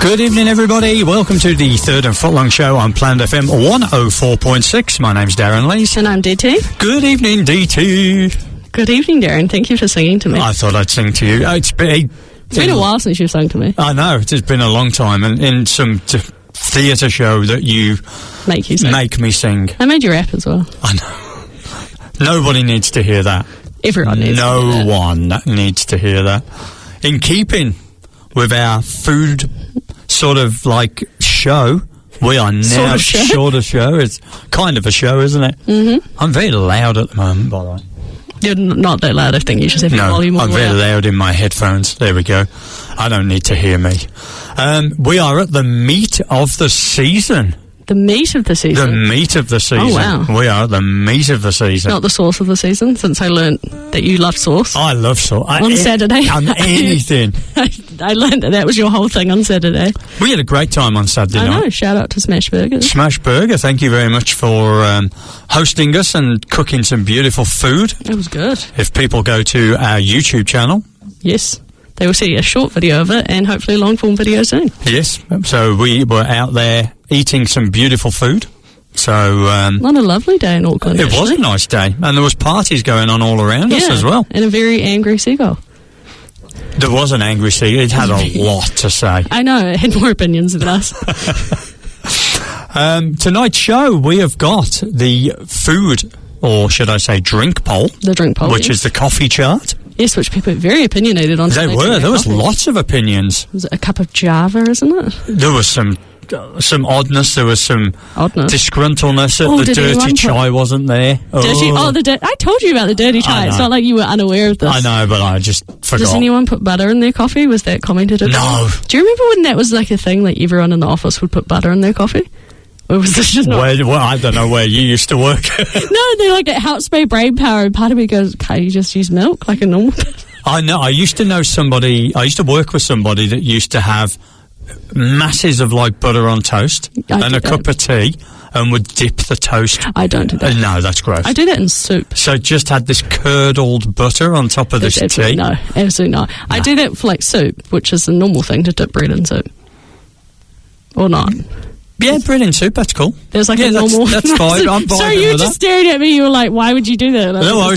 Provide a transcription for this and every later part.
Good evening, everybody. Welcome to the Third and Footlong show on Planet FM 104.6. My name's Darran Lees. And I'm DT. Good evening, DT. Good evening, Darran. Thank you for singing to me. I thought I'd sing to you. It's been a while since you've sung to me. I know. It's been a long time. And in some theatre show that you make me sing. I made you rap as well. I know. Nobody needs to hear that. Everyone needs to hear that. No one needs to hear that. In keeping with our food sort of like show, we are now short of show. It's kind of a show, isn't it? Mm-hmm. I'm very loud at the moment, by the way. You're not that loud, I think. You just have your volume all I'm very loud in my headphones. There we go. I don't need to hear me. We are at the meat of the season. The meat of the season? The meat of the season. Oh, wow. We are at the meat of the season. Not the sauce of the season, since I learnt that you love sauce. I love sauce. On Saturday. On anything. I learnt that was your whole thing on Saturday. We had a great time on Saturday night. I know. Shout out to Smash Burgers. Smash Burger, thank you very much for hosting us and cooking some beautiful food. It was good. If people go to our YouTube channel. Yes. They will see a short video of it and hopefully a long form video soon. Yes. So we were out there eating some beautiful food. So what a lovely day in Auckland. It was a nice day, and there was parties going on all around us as well. And a very angry seagull. There was an angry seagull. It had a lot to say. I know, it had more opinions than us. Tonight's show, we have got the food, or should I say drink poll. The drink poll, which is the coffee chart. Yes, which people were very opinionated on. There was lots of opinions. Was it a cup of Java, isn't it? There was some oddness. There was some disgruntleness. The dirty chai wasn't there. I told you about the dirty chai. It's not like you were unaware of this. I know, but I just forgot. Does anyone put butter in their coffee? Was that commented upon? No. Do you remember when that was like a thing, like everyone in the office would put butter in their coffee? Or was this just not? Well, I don't know where you used to work. No, they're like, it helps my brain power, and part of me goes, can't you just use milk like a normal person? I know. I used to work with somebody that used to have masses of like butter on toast and a cup of tea and would dip the toast. I don't do that. No, that's gross. I do that in soup. So just had this curdled butter on top of this tea? No, absolutely not. No. I do that for like soup, which is a normal thing to dip bread in soup. Or not. Yeah, bread and soup, that's cool. There's like a normal... That's fine. I'm vibing Sorry, you were just staring at me. You were like, why would you do that? No, I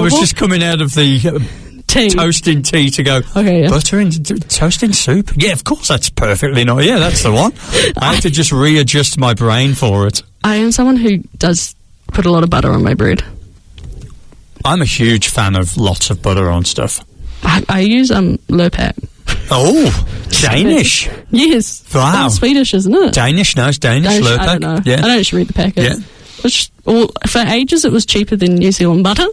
was just coming out of the toasting tea to go, butter and toasting soup? Yeah, of course, that's perfectly not. Yeah, that's the one. I have to just readjust my brain for it. I am someone who does put a lot of butter on my bread. I'm a huge fan of lots of butter on stuff. I use Lurpak. Oh, Danish. Yes. Wow. It's Swedish, isn't it? Danish, no, it's Danish. Lurpak. I don't know. Yeah. I don't actually read the packet. Yeah. For ages, it was cheaper than New Zealand butter.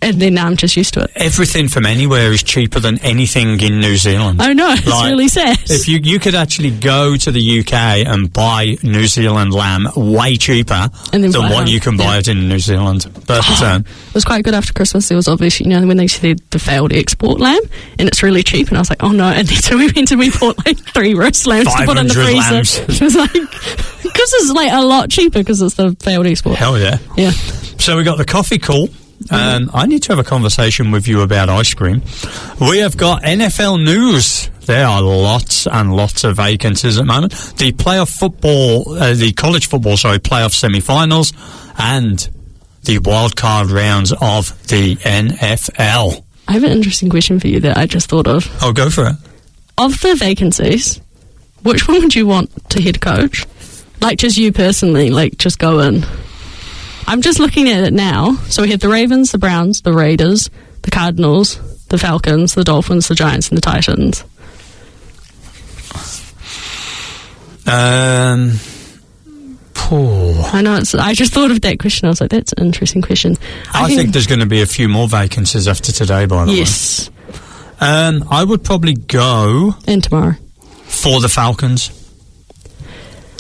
And then now I'm just used to it. Everything from anywhere is cheaper than anything in New Zealand. I know, it's really sad. If you could actually go to the UK and buy New Zealand lamb way cheaper than what you can buy it in New Zealand. But it was quite good after Christmas. There was obviously, when they said the failed export lamb, and it's really cheap, and I was like, oh no. And then so we bought like 3 roast lambs to put in the freezer. Lambs. It was like, because it's like a lot cheaper because it's the failed export. Hell yeah. Yeah. So we got the coffee call. I need to have a conversation with you about ice cream. We have got NFL news. There are lots and lots of vacancies at the moment. The playoff football, the college football, playoff semi-finals and the wildcard rounds of the NFL. I have an interesting question for you that I just thought of. Oh, go for it. Of the vacancies, which one would you want to head coach? Like, just you personally, like, just go in. I'm just looking at it now. So we have the Ravens, the Browns, the Raiders, the Cardinals, the Falcons, the Dolphins, the Giants, and the Titans. I know. I just thought of that question. I was like, that's an interesting question. I think there's going to be a few more vacancies after today, by the way. Yes. I would probably go... And tomorrow. For the Falcons.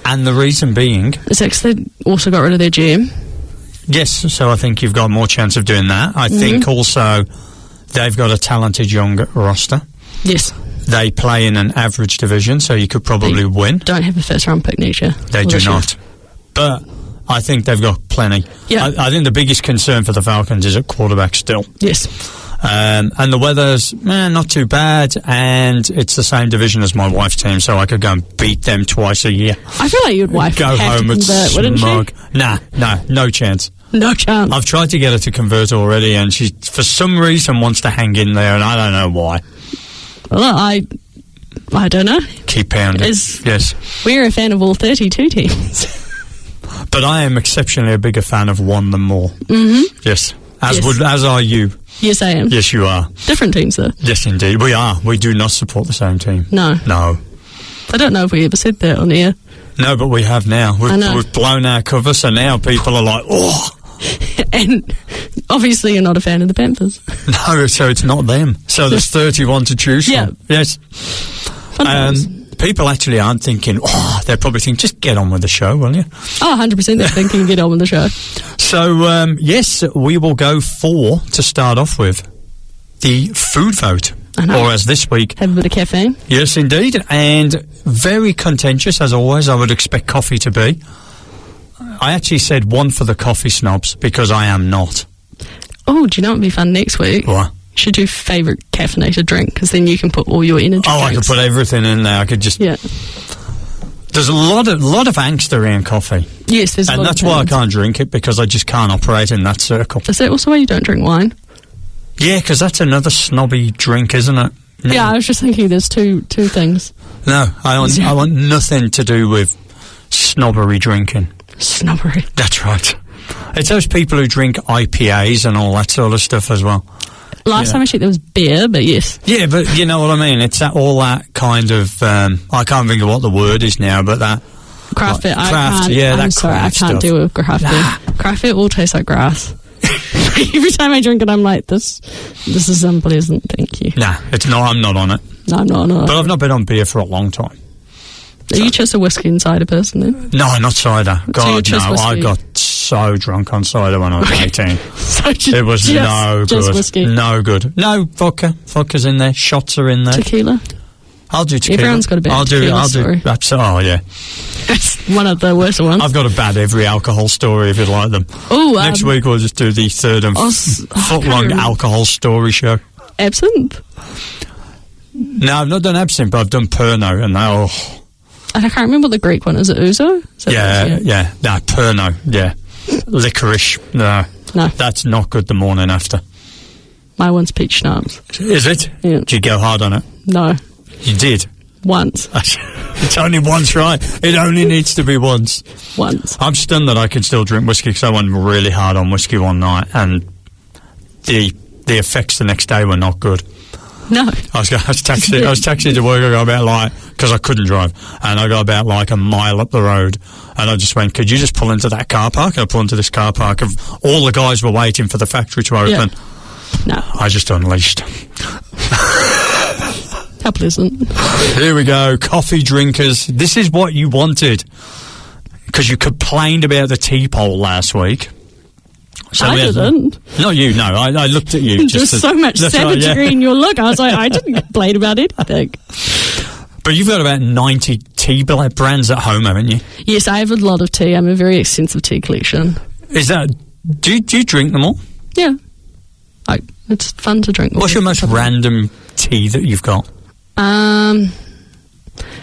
And the reason being... Is that because they also got rid of their GM? Yes, so I think you've got more chance of doing that. I think also they've got a talented young roster. Yes. They play in an average division, so you could probably win. Don't have a first-round pick next year. They do not. But I think they've got plenty. Yeah. I think the biggest concern for the Falcons is at quarterback still. Yes. And the weather's not too bad, and it's the same division as my wife's team, so I could go and beat them twice a year. I feel like your wife go would have home to and convert, wouldn't smug. she? Nah, no chance. No chance. I've tried to get her to convert already, and she, for some reason, wants to hang in there, and I don't know why. Well, I don't know. Keep pounding. Yes. We're a fan of all 32 teams. But I am exceptionally a bigger fan of one than more. Mm-hmm. Yes. Yes. As are you. Yes, I am. Yes, you are. Different teams, though. Yes, indeed. We are. We do not support the same team. No. No. I don't know if we ever said that on air. No, but we have now. We've blown our cover, so now people are like, oh. And obviously you're not a fan of the Panthers. No, so it's not them. So there's 31 to choose from. Yeah. Yes. People actually aren't thinking, they're probably thinking, just get on with the show, will you? Oh, 100% they're thinking get on with the show. So, yes, we will go for, to start off with, the food vote. Or as this week... Have a bit of caffeine. Yes, indeed. And very contentious, as always. I would expect coffee to be. I actually said one for the coffee snobs, because I am not. Oh, do you know what would be fun next week? What? You should do favourite caffeinated drink, because then you can put all your energy I drinks. could put everything in there. I could just... Yeah. There's a lot of angst around coffee. Yes, there's a lot and that's of why I things. can't drink it, because I just can't operate in that circle. Is that also why you don't drink wine? Yeah, because that's another snobby drink, isn't it? No. Yeah, I was just thinking there's two things. No, I want nothing to do with snobbery drinking. Snobbery. That's right. It's those people who drink IPAs and all that sort of stuff as well. Last time I checked there was beer, but yes. Yeah, but you know what I mean. It's all that kind of... I can't think of what the word is now, but that... Craft beer. I'm sorry, I can't stuff. deal with craft beer. Craft beer all tastes like grass. Every time I drink it, I'm like, this is unpleasant, thank you. Nah, it's not. I'm not on it. No, I'm not on it. But I've not been on beer for a long time. Are you just a whiskey and cider person then? No, not cider. God, no. Whiskey. I got so drunk on cider when I was 18. So It was no good. Just whiskey. No good. No, vodka. Vodka's in there. Shots are in there. Tequila. I'll do tequila. Everyone's got a bad tequila story. Oh, yeah. That's one of the worst ones. I've got a bad every alcohol story if you'd like them. Oh, Next week we'll just do the third and footlong alcohol story show. Absinthe? No, I've not done absinthe, but I've done Pernod, and I can't remember what the Greek one is. It ouzo? Yeah. No, Pernod, yeah. Licorice, no. That's not good the morning after. My one's peach schnapps. Is it? Yeah. Did you go hard on it? No. You did? Once. It's only once, right? It only needs to be once. Once. I'm stunned that I can still drink whiskey, because I went really hard on whiskey one night, and the effects the next day were not good. No. I was taxiing to work. I got about because I couldn't drive, and I got about a mile up the road, and I just went, could you just pull into that car park? I pulled into this car park of all the guys were waiting for the factory to open. Yeah. No. I just unleashed. How pleasant. Here we go, coffee drinkers. This is what you wanted, because you complained about the tea poll last week. So I didn't. Not you, no. I looked at you. There's so much savagery in your look. I was like, I didn't complain about anything. But you've got about 90 tea brands at home, haven't you? Yes, I have a lot of tea. I'm a very extensive tea collection. Is that... Do you drink them all? Yeah. It's fun to drink. What's your most random tea that you've got?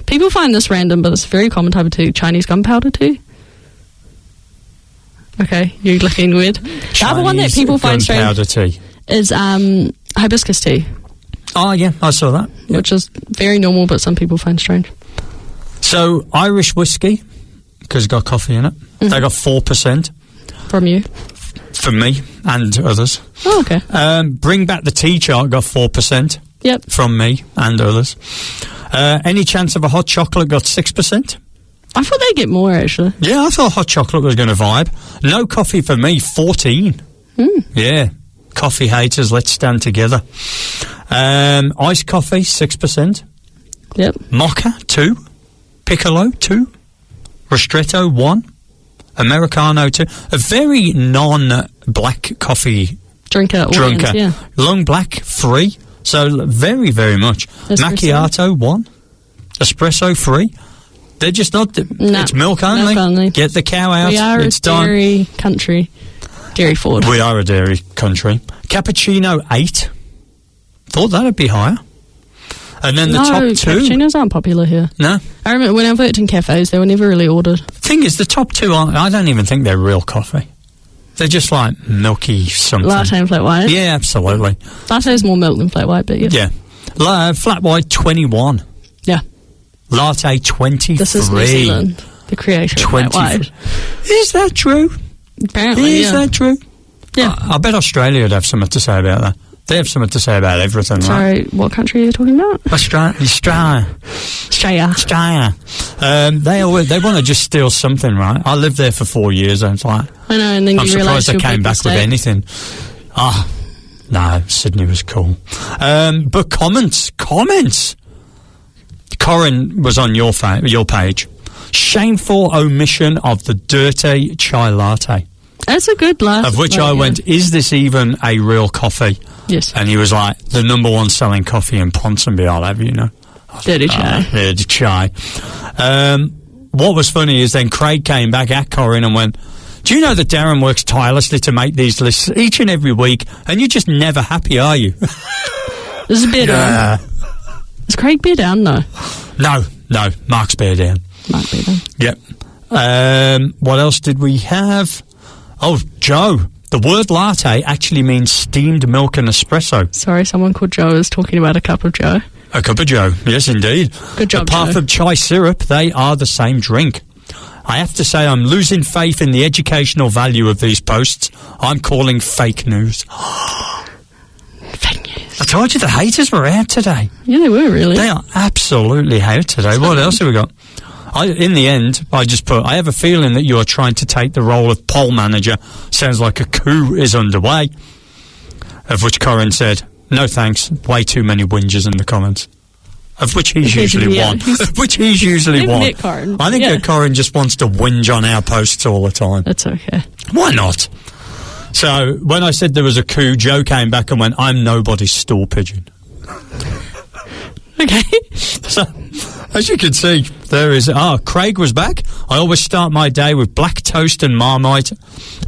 People find this random, but it's a very common type of tea. Chinese gunpowder tea. Okay, you're looking weird. The other one that people find strange tea is hibiscus tea. Oh, yeah, I saw that. Which is very normal, but some people find strange. So, Irish whiskey, because it's got coffee in it, they got 4%. From you? From me and others. Oh, okay. Bring Back the Tea Chart got 4%. Yep. From me and others. Any Chance of a Hot Chocolate got 6%. I thought they'd get more, actually. Yeah, I thought hot chocolate was going to vibe. No coffee for me, 14. Yeah. Coffee haters, let's stand together. Iced coffee, 6%. Yep. Mocha, 2. Piccolo, 2. Ristretto, 1. Americano, 2. A very non-black coffee drinker. Yeah. Long black, 3. So very, very much. Macchiato, 1. Espresso, 3. They're just not... it's milk only. Milk only. Get the cow out. We are it's a dairy country. Dairy forward. We are a dairy country. Cappuccino, 8. thought that'd be higher. And then the no, top two. cappuccinos aren't popular here. No. I remember when I worked in cafes, they were never really ordered. Thing is, the top two aren't. I don't even think they're real coffee. They're just like milky something. Latte and flat white. Yeah, absolutely. Latte is more milk than flat white, but yeah. Yeah. Flat white 21. Yeah. Latte 23. This is New Zealand, the creator of flat white. Is that true? Apparently, Is that true? Yeah. I bet Australia would have something to say about that. They have something to say about everything, right? Sorry, what country are you talking about? Australia. They want to just steal something, right? I lived there for 4 years, and it's like, I know, and then I'm you realise surprised I came back with anything. No, Sydney was cool. But comments. Corin was on your page. Shameful omission of the dirty chai latte. That's a good laugh. Of which I went, is this even a real coffee? Yes. And he was like, the number one selling coffee in Ponsonby, I'll have you know. Dirty chai. Dirty chai. What was funny is then Craig came back at Corin and went, do you know that Darran works tirelessly to make these lists each and every week, and you're just never happy, are you? This is a beer down. Is Craig beer down? No. No. Mark's beer down. Mark beer down. Yep. What else did we have? Oh, Joe. The word latte actually means steamed milk and espresso. Sorry, someone called Joe is talking about a cup of Joe. A cup of Joe, yes indeed. Good job, Apart Joe. from chai syrup, they are the same drink. I have to say I'm losing faith in the educational value of these posts. I'm calling fake news. Fake news. I told you the haters were out today. Yeah, they were, really. They are absolutely out today. What else have we got? In the end, I just put, I have a feeling that you are trying to take the role of poll manager. Sounds like a coup is underway. Of which Corin said, no thanks, way too many whingers in the comments. Of which he's usually one. Of which he's usually one. I think that Corin just wants to whinge on our posts all the time. That's okay. Why not? So, when I said there was a coup, Joe came back and went, I'm nobody's stool pigeon. Okay. So, as you can see, there is... Craig was back. I always start my day with black toast and Marmite.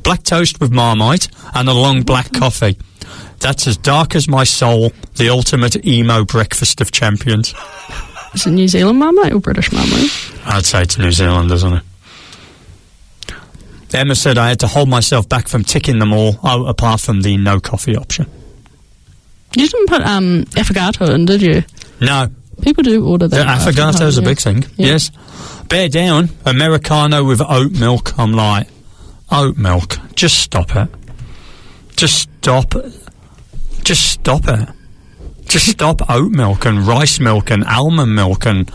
Black toast with Marmite and a long black coffee. That's as dark as my soul, the ultimate emo breakfast of champions. Is it New Zealand Marmite or British Marmite? I'd say it's New Zealand, isn't it? Emma said I had to hold myself back from ticking them all, apart from the no coffee option. You didn't put affogato in, did you? No. People do order that. Affogato's a big thing, yes. Bear down, Americano with oat milk. I'm like, oat milk, just stop it. Just stop it. Just stop it. Just stop oat milk and rice milk and almond milk and...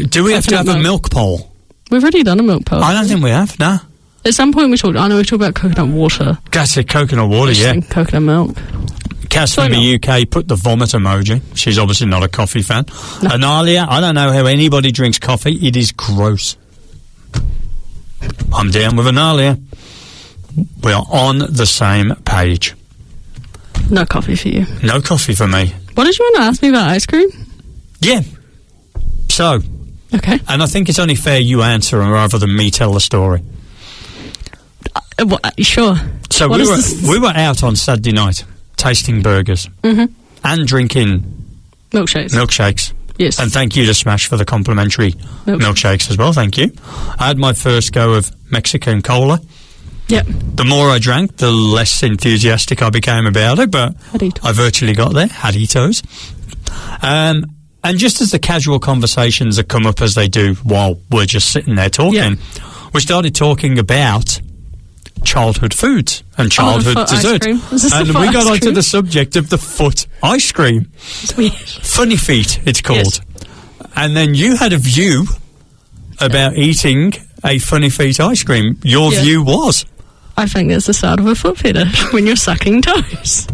Do we have to have a milk poll? We've already done a milk poll. I don't think we have, no. At some point we talked about coconut water. That's it, coconut water, yeah. Coconut milk. Cass from the UK put the vomit emoji. She's obviously not a coffee fan. No. Analia, I don't know how anybody drinks coffee. It is gross. I'm down with Analia. We are on the same page. No coffee for you. No coffee for me. What did you want to ask me about ice cream? Yeah. So. Okay. And I think it's only fair you answer rather than me tell the story. Sure. So we were out on Saturday night tasting burgers and drinking milkshakes. Yes. And thank you to Smash for the complimentary milkshakes as well. Thank you. I had my first go of Mexican cola. Yep. The more I drank, the less enthusiastic I became about it, but I virtually got there. Haditos. And just as the casual conversations that come up as they do while we're just sitting there talking, we started talking about childhood foods and childhood dessert. And we got onto the subject of the foot ice cream. It's weird. Funny feet, it's called. Yes. And then you had a view about eating a funny feet ice cream. Your view was? I think that's the start of a foot fetish when you're sucking toes.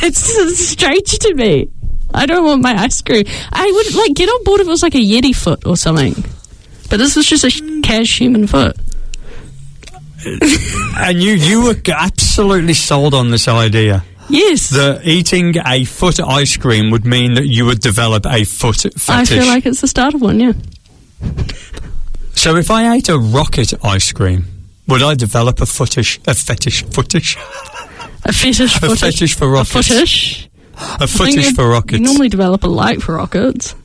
It's strange to me. I don't want my ice cream. I would get on board if it was like a Yeti foot or something. But this was just a cash human foot. And you were absolutely sold on this idea. Yes. That eating a foot ice cream would mean that you would develop a foot fetish. I feel like it's the start of one, yeah. So if I ate a rocket ice cream, would I develop a fetish for rockets? A fetish? A footish for rockets. You normally develop a like for rockets,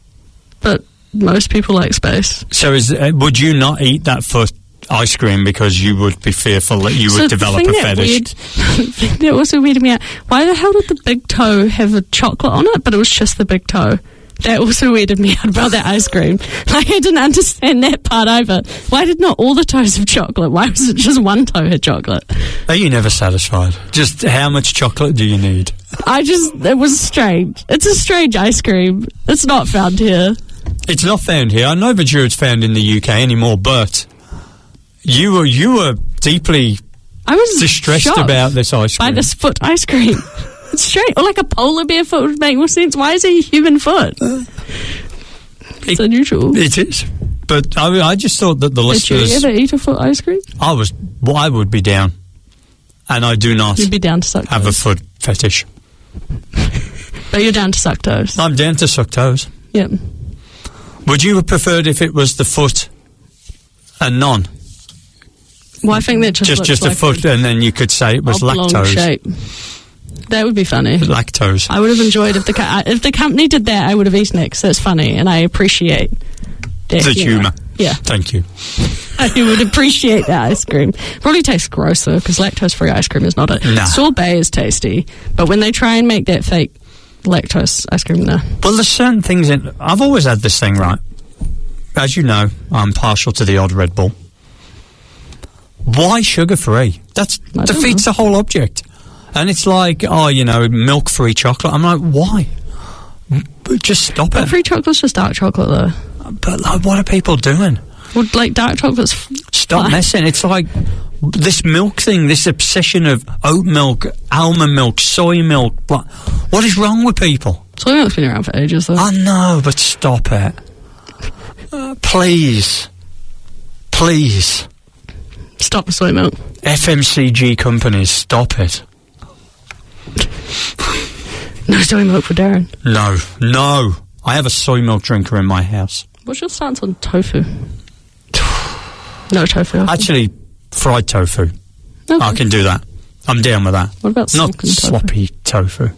but most people like space. So would you not eat that foot ice cream because you would be fearful that you would develop a fetish? The thing that also weirded me out, why the hell did the big toe have a chocolate on it, but it was just the big toe? That also weirded me out about that ice cream. Like, I didn't understand that part either. Why did not all the toes have chocolate? Why was it just one toe had chocolate? Are you never satisfied? Just how much chocolate do you need? It was strange. It's a strange ice cream. It's not found here. It's not found here. I'm not sure it's found in the UK anymore, but you were deeply distressed about this ice cream. By this foot ice cream. It's straight. Or like a polar bear foot would make more sense. Why is it a human foot? It's unusual. It is. But I just thought that the listeners... Did you ever eat a foot ice cream? I would be down. And I do not You'd be down to suck have toes. a foot fetish. But you're down to suck toes. I'm down to suck toes. Yep. Would you have preferred if it was the foot and none? Well, I think that just a like foot, and then you could say it was oblong lactose. shape. That would be funny. Lactose. I would have enjoyed if the company did that. I would have eaten it 'cause that's funny, and I appreciate that the humour. Yeah, thank you. I would appreciate that ice cream. Probably tastes gross though, because lactose-free ice cream is not it. Nah. Sorbet is tasty, but when they try and make that fake lactose ice cream, no. Well, there's certain things I've always had this thing, right? As you know, I'm partial to the odd Red Bull. Why sugar-free? That defeats the whole object. And it's like, milk-free chocolate. I'm like, why? Just stop it. Free chocolate's just dark chocolate, though. But like, what are people doing? Well, like dark chocolate's Stop messing. It's like this milk thing, this obsession of oat milk, almond milk, soy milk. What is wrong with people? Soy milk's been around for ages, though. I know, but stop it. Please. Please. Stop the soy milk. FMCG companies, stop it. No soy milk for Darren. No. I have a soy milk drinker in my house. What's your stance on tofu? No tofu. Actually, fried tofu. Okay. I can do that. I'm down with that. What about not silken sloppy tofu?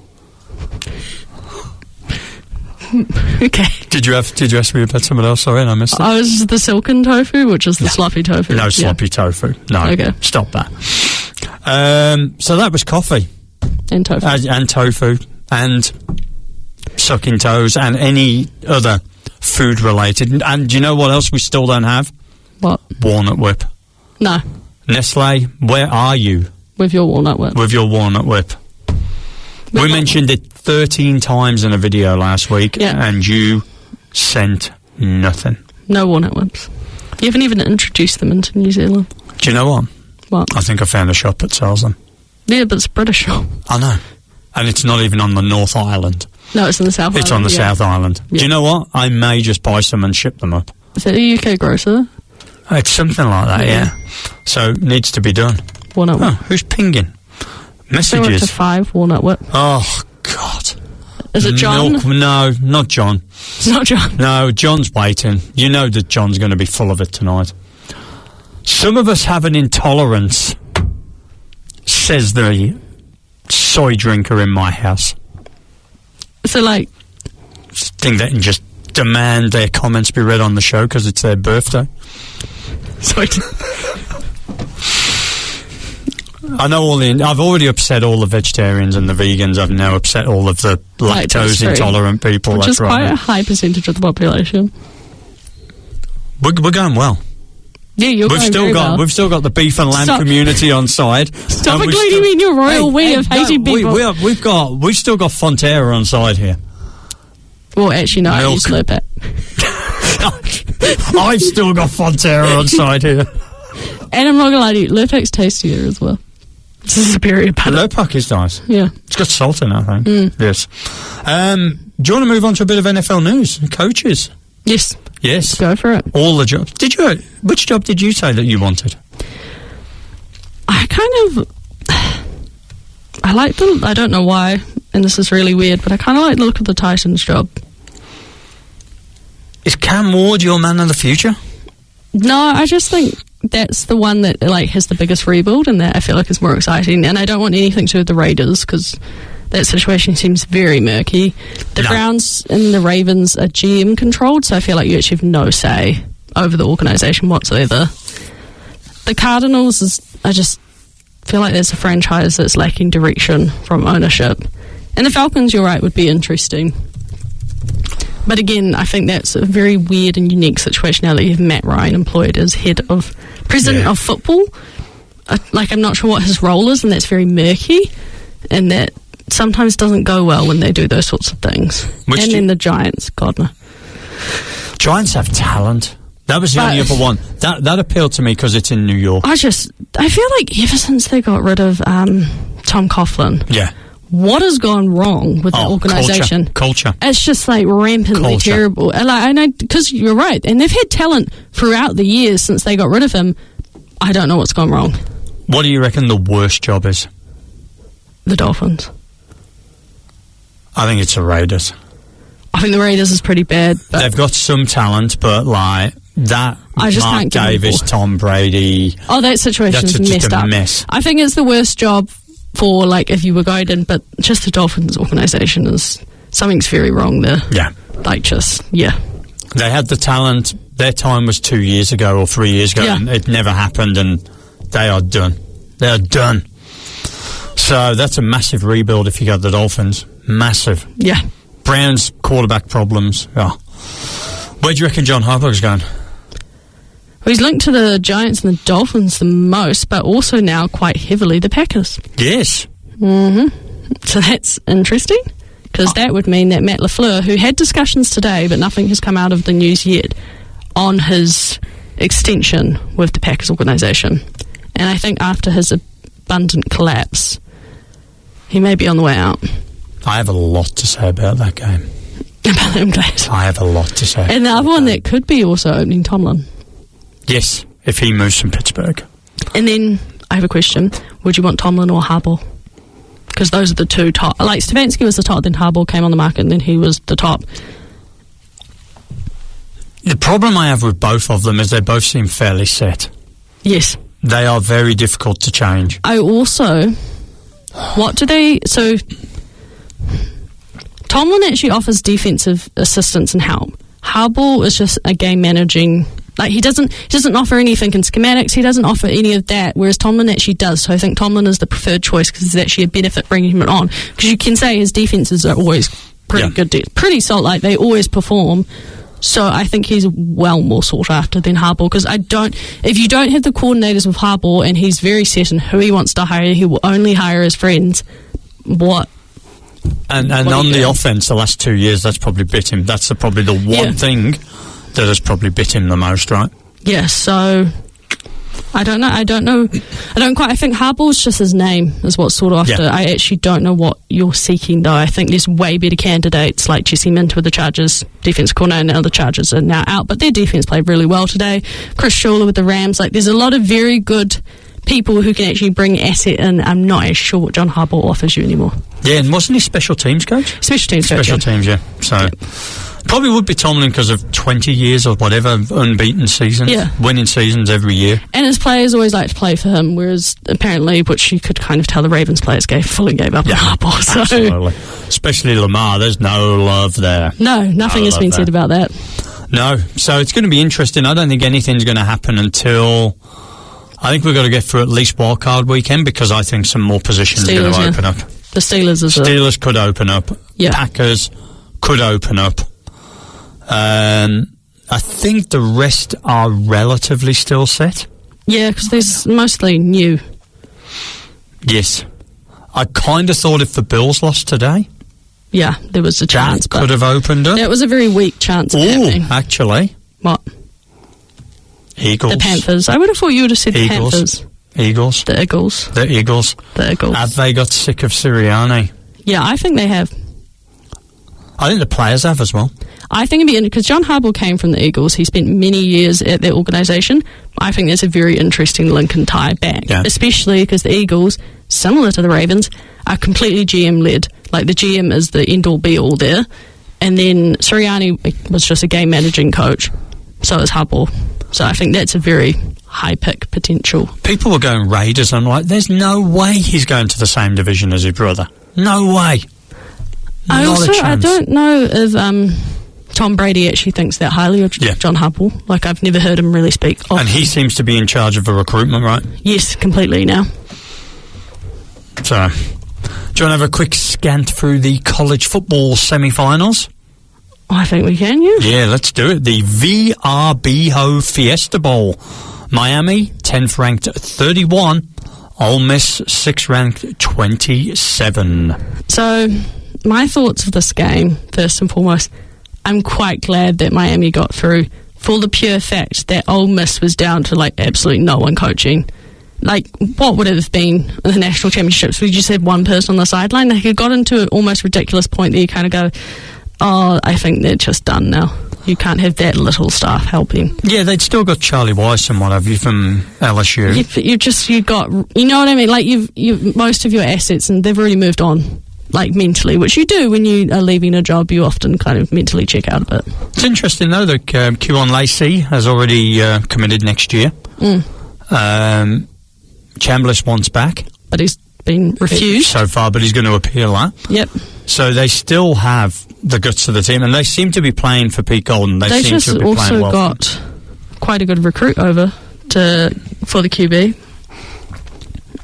Okay. Did you ask me about someone else? Sorry, I missed it. Oh, is the silken tofu, which is the sloppy tofu? No sloppy tofu. No. Okay. Stop that. So that was coffee. And tofu. And tofu. And sucking toes. And any other food related. And do you know what else we still don't have? What? Walnut whip. No. Nestle, where are you? With your walnut whip. With your walnut whip. We mentioned it 13 times in a video last week, and you sent nothing. No walnut whips. You haven't even introduced them into New Zealand. Do you know what? What? I think I found a shop that sells them. Yeah, but it's a British shop. I know. And it's not even on the North Island. No, it's on the South Island. It's on the South Island. Yeah. Do you know what? I may just buy some and ship them up. Is it a UK grocer? It's something like that, yeah. So it needs to be done. Walnut whip. Oh, who's pinging? Messages. They're up to 5 walnut whip. Oh, God. Is it John? Milk? No, not John. It's not John. No, John's waiting. You know that John's going to be full of it tonight. Some of us have an intolerance, says the soy drinker in my house. So, like... Think they can just demand their comments be read on the show because it's their birthday. Sorry. I know I've already upset all the vegetarians and the vegans. I've now upset all of the lactose intolerant people. Which is quite a high percentage of the population. We're going well. Yeah, we've still got the beef and lamb community on side. Stop including me in your royal we of hating people. We've still got Fonterra on side here. Well, actually, no, I use Lurpak. I've still got Fonterra on side here. And I'm not going to lie to you, Lurpak's tastier as well. It's a superior butter. Lurpak is nice. Yeah. It's got salt in it, I think. Yes. Do you want to move on to a bit of NFL news? Coaches? Yes. Yes. Go for it. All the jobs. Which job did you say that you wanted? I like I don't know why, and this is really weird, but I kind of like the look of the Titans job. Is Cam Ward your man of the future? No, I just think that's the one that has the biggest rebuild, and that I feel like is more exciting. And I don't want anything to do with the Raiders because that situation seems very murky. The Browns and the Ravens are GM controlled, so I feel like you actually have no say over the organisation whatsoever. The Cardinals I just feel like there's a franchise that's lacking direction from ownership. And the Falcons, you're right, would be interesting. But again, I think that's a very weird and unique situation now that you have Matt Ryan employed as president of football. I'm not sure what his role is, and that's very murky, and that sometimes doesn't go well when they do those sorts of things. Then the Giants, God no. Giants have talent. That was the only other one. That appealed to me because it's in New York. I feel like ever since they got rid of Tom Coughlin, what has gone wrong with the organisation? Culture. It's just like rampantly terrible. And I know, because you're right, and they've had talent throughout the years since they got rid of him. I don't know what's gone wrong. What do you reckon the worst job is? The Dolphins. I think it's the Raiders. I think the Raiders is pretty bad. But they've got some talent, but like that, I just Mark can't Davis, Tom Brady. Oh, that situation's messed up. Mess. I think it's the worst job for if you were guided, but just the Dolphins organisation is something's very wrong there. Yeah. They had the talent. Their time was 2 years ago or 3 years ago, and it never happened, and they are done. They are done. So that's a massive rebuild if you got the Dolphins. Massive. Yeah. Browns quarterback problems. Oh. Where do you reckon John Harbaugh's going? Well, he's linked to the Giants and the Dolphins the most, but also now quite heavily the Packers. Yes. So that's interesting, because that would mean that Matt LaFleur, who had discussions today, but nothing has come out of the news yet, on his extension with the Packers organisation. And I think after his abundant collapse, he may be on the way out. I have a lot to say about that game. I'm glad. I have a lot to say. And the other one that could be also opening Tomlin. Yes, if he moves from Pittsburgh. And then I have a question. Would you want Tomlin or Harbaugh? Because those are the two top. Like, Stefanski was the top, then Harbaugh came on the market, and then he was the top. The problem I have with both of them is they both seem fairly set. Yes. They are very difficult to change. I also... So... Tomlin actually offers defensive assistance and help. Harbaugh is just a game managing... he doesn't offer anything in schematics. He doesn't offer any of that, whereas Tomlin actually does. So I think Tomlin is the preferred choice because there's actually a benefit bringing him on. Because you can say his defenses are always pretty good, pretty solid. They always perform. So I think he's well more sought after than Harbaugh. Because if you don't have the coordinators with Harbaugh and he's very set in who he wants to hire, he will only hire his friends. And on the offense, the last 2 years, that's probably bit him. That's probably the one thing that has probably bit him the most, right? Yeah, so I don't know. I think Harbaugh's just his name is what's sought after. I actually don't know what you're seeking, though. I think there's way better candidates like Jesse Mint with the Chargers, defense coordinator. Now the Chargers are now out, but their defense played really well today. Chris Schuler with the Rams. There's a lot of very good people who can actually bring asset in. I'm not as sure what John Harbaugh offers you anymore. Yeah, and wasn't he special teams coach? Special teams coach. Special teams, yeah. So probably would be Tomlin because of 20 years or whatever, unbeaten seasons, winning seasons every year. And his players always like to play for him, whereas apparently, which you could kind of tell the Ravens players fully gave up on Harbaugh. So. Absolutely. Especially Lamar, there's no love there. No, nothing has been said about that. No, so it's going to be interesting. I don't think anything's going to happen until... I think we've got to get through at least wildcard weekend because I think some more positions are going to open up. The Steelers could open up. Yeah. Packers could open up. I think the rest are relatively still set. Yeah, because there's mostly new. Yes. I kind of thought if the Bills lost today... Yeah, there was a chance. That could have opened up. It was a very weak chance of happening. Actually. What? Eagles. The Panthers. I would have thought you would have said the Panthers. Eagles. The Eagles. The Eagles. The Eagles. Have they got sick of Sirianni? Yeah, I think they have. I think the players have as well. I think it'd be because John Harbaugh came from the Eagles. He spent many years at their organisation. I think there's a very interesting link and tie back, especially because the Eagles, similar to the Ravens, are completely GM-led. The GM is the end-all, be-all there. And then Sirianni was just a game-managing coach. So is Harbaugh. So I think that's a very high-pick potential. People were going Raiders, and I'm like, there's no way he's going to the same division as his brother. No way. I Not a chance. don't know if Tom Brady actually thinks that highly of John Harple. Like, I've never heard him really speak. And he seems to be in charge of the recruitment, right? Yes, completely now. So, do you want to have a quick scan through the college football semi-finals? I think we can, yeah. Yeah, let's do it. The VRBO Fiesta Bowl. Miami, 10th ranked 31. Ole Miss, 6th ranked 27. So, my thoughts of this game, first and foremost, I'm quite glad that Miami got through for the pure fact that Ole Miss was down to, like, absolutely no one coaching. Like, what would it have been in the national championships? We just had one person on the sideline. Like, it got into an almost ridiculous point that you kind of go, oh, I think they're just done now. You can't have that little staff helping. Yeah, they'd still got Charlie Weiss and what have you from LSU. You got, you know what I mean? Like, you've most of your assets, and they've already moved on, like, mentally, which you do when you are leaving a job. You often kind of mentally check out a bit. It's interesting, though, that Q1 Lacey has already committed next year. Chambliss wants back. But he's been refused. So far, but he's going to appeal that. Yep. So they still have the guts of the team, and they seem to be playing for Pete Golden. They seem just to be also playing well. got quite a good recruit over for the QB.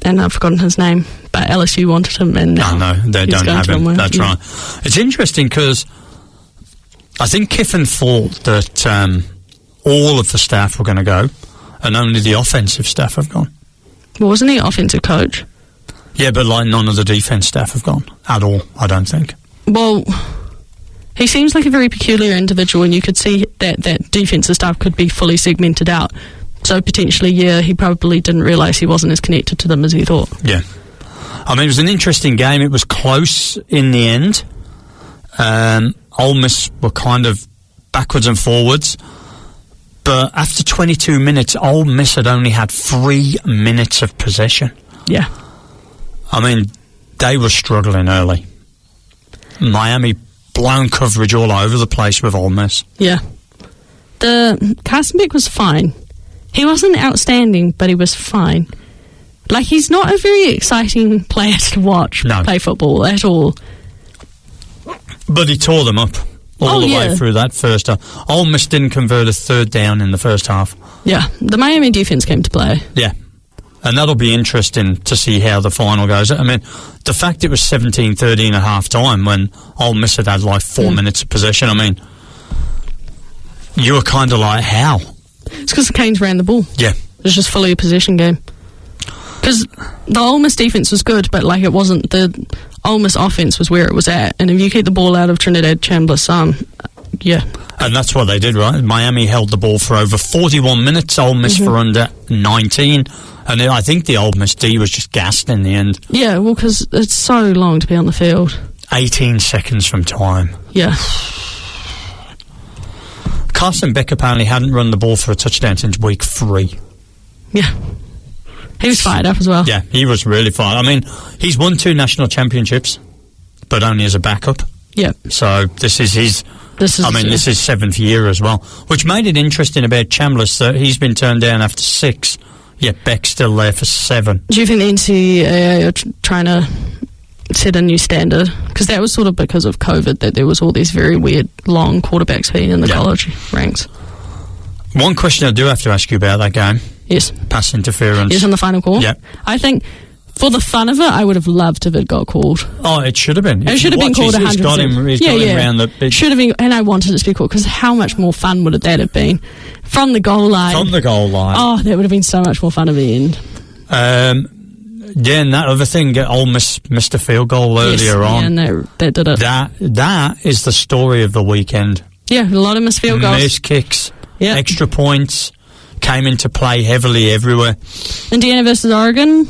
And I've forgotten his name, but LSU wanted him, and no, they don't have him. That's right. It's interesting because I think Kiffin thought that all of the staff were going to go, and only the offensive staff have gone. Well, wasn't he offensive coach? Yeah, but like none of the defence staff have gone at all, I don't think. Well, he seems like a very peculiar individual, and you could see that defensive staff could be fully segmented out. So potentially, yeah, he probably didn't realise he wasn't as connected to them as he thought. Yeah. I mean, it was an interesting game. It was close in the end. Ole Miss were kind of backwards and forwards. But after 22 minutes, Ole Miss had only had 3 minutes of possession. Yeah. I mean, they were struggling early. Miami blown coverage all over the place with Ole Miss. Yeah. The Carson Beck was fine. He wasn't outstanding, but he was fine. Like, he's not a very exciting player to watch play football at all. But he tore them up all the way through that first half. Ole Miss didn't convert a third down in the first half. Yeah, the Miami defence came to play. Yeah. And that'll be interesting to see how the final goes. I mean, the fact it was 17-13 at half-time when Ole Miss had like 4 minutes of possession, I mean, you were kind of like, how? It's because the Canes ran the ball. Yeah. It was just fully a possession game. Because the Ole Miss defence was good, but like it wasn't, the Ole Miss offence was where it was at. And if you keep the ball out of Trinidad Chambliss, yeah. And that's what they did, right? Miami held the ball for over 41 minutes, Ole Miss for under 19. And I think the Ole Miss D was just gassed in the end. Yeah, well, because it's so long to be on the field. 18 seconds from time. Yeah. Carson Beck apparently hadn't run the ball for a touchdown since week 3. Yeah. He was fired up as well. Yeah, he was really fired. I mean, he's won 2 national championships, but only as a backup. Yeah. So this is his... This is 7th year as well, which made it interesting about Chambliss that he's been turned down after 6, yet Beck's still there for 7. Do you think the NCAA are trying to set a new standard? Because that was sort of because of COVID that there was all these very weird long quarterbacks being in the college ranks. One question I do have to ask you about that game. Yes. Pass interference. Yes, on the final call? Yeah. I think... For the fun of it, I would have loved if it got called. Oh, it should have been. It should have been called 100%. He's got him around the... Should have been, and I wanted it to be called, because how much more fun would that have been? From the goal line. From the goal line. Oh, that would have been so much more fun at the end. Yeah, and that other thing, Ole Miss missed a field goal earlier on. Yeah, and that did it. That is the story of the weekend. Yeah, a lot of missed field goals. Missed kicks, extra points, came into play heavily everywhere. Indiana versus Oregon...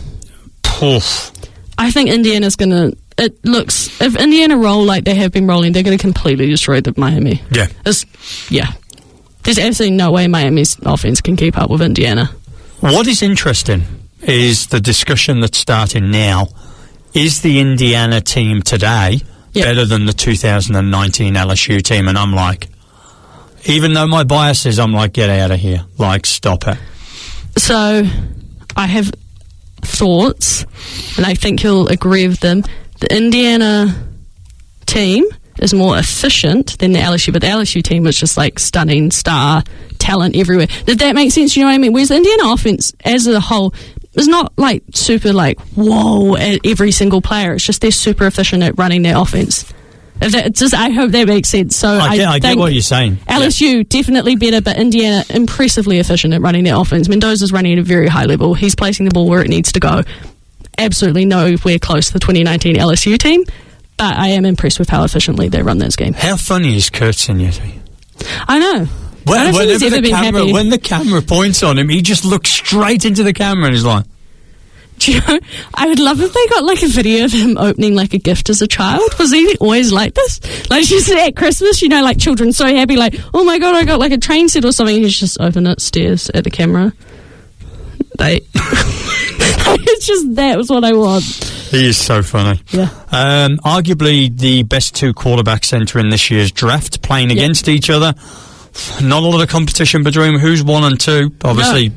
Oof. I think Indiana's going to... It looks... If Indiana roll like they have been rolling, they're going to completely destroy the Miami. Yeah. There's absolutely no way Miami's offense can keep up with Indiana. What is interesting is the discussion that's starting now. Is the Indiana team today better than the 2019 LSU team? And I'm like... Even though my bias is, I'm like, get out of here. Like, stop it. So, I have... thoughts, and I think you'll agree with them, the Indiana team is more efficient than the LSU, but the LSU team was just like stunning star talent everywhere. Did that make sense? You know what I mean? Whereas the Indiana offense as a whole is not like super like whoa at every single player. It's just they're super efficient at running their offense. If that, just, I hope that makes sense. So I get what you're saying. LSU definitely better, but Indiana impressively efficient at running their offense. Mendoza's running at a very high level. He's placing the ball where it needs to go. Absolutely nowhere close to the 2019 LSU team. But I am impressed with how efficiently they run this game. How funny is Kurt Sinyeti? I know. I don't think he's ever been happy. When the camera points on him, he just looks straight into the camera and he's like... Do you know, I would love if they got like a video of him opening like a gift as a child. Was he always like this? Like just at Christmas, you know, like children so happy, like, oh my God, I got like a train set or something. He's just open it, stares at the camera. It's just, that was what I want. He is so funny. Yeah. Arguably the best two quarterbacks entering this year's draft, playing against each other. Not a lot of competition between who's 1 and 2. Obviously,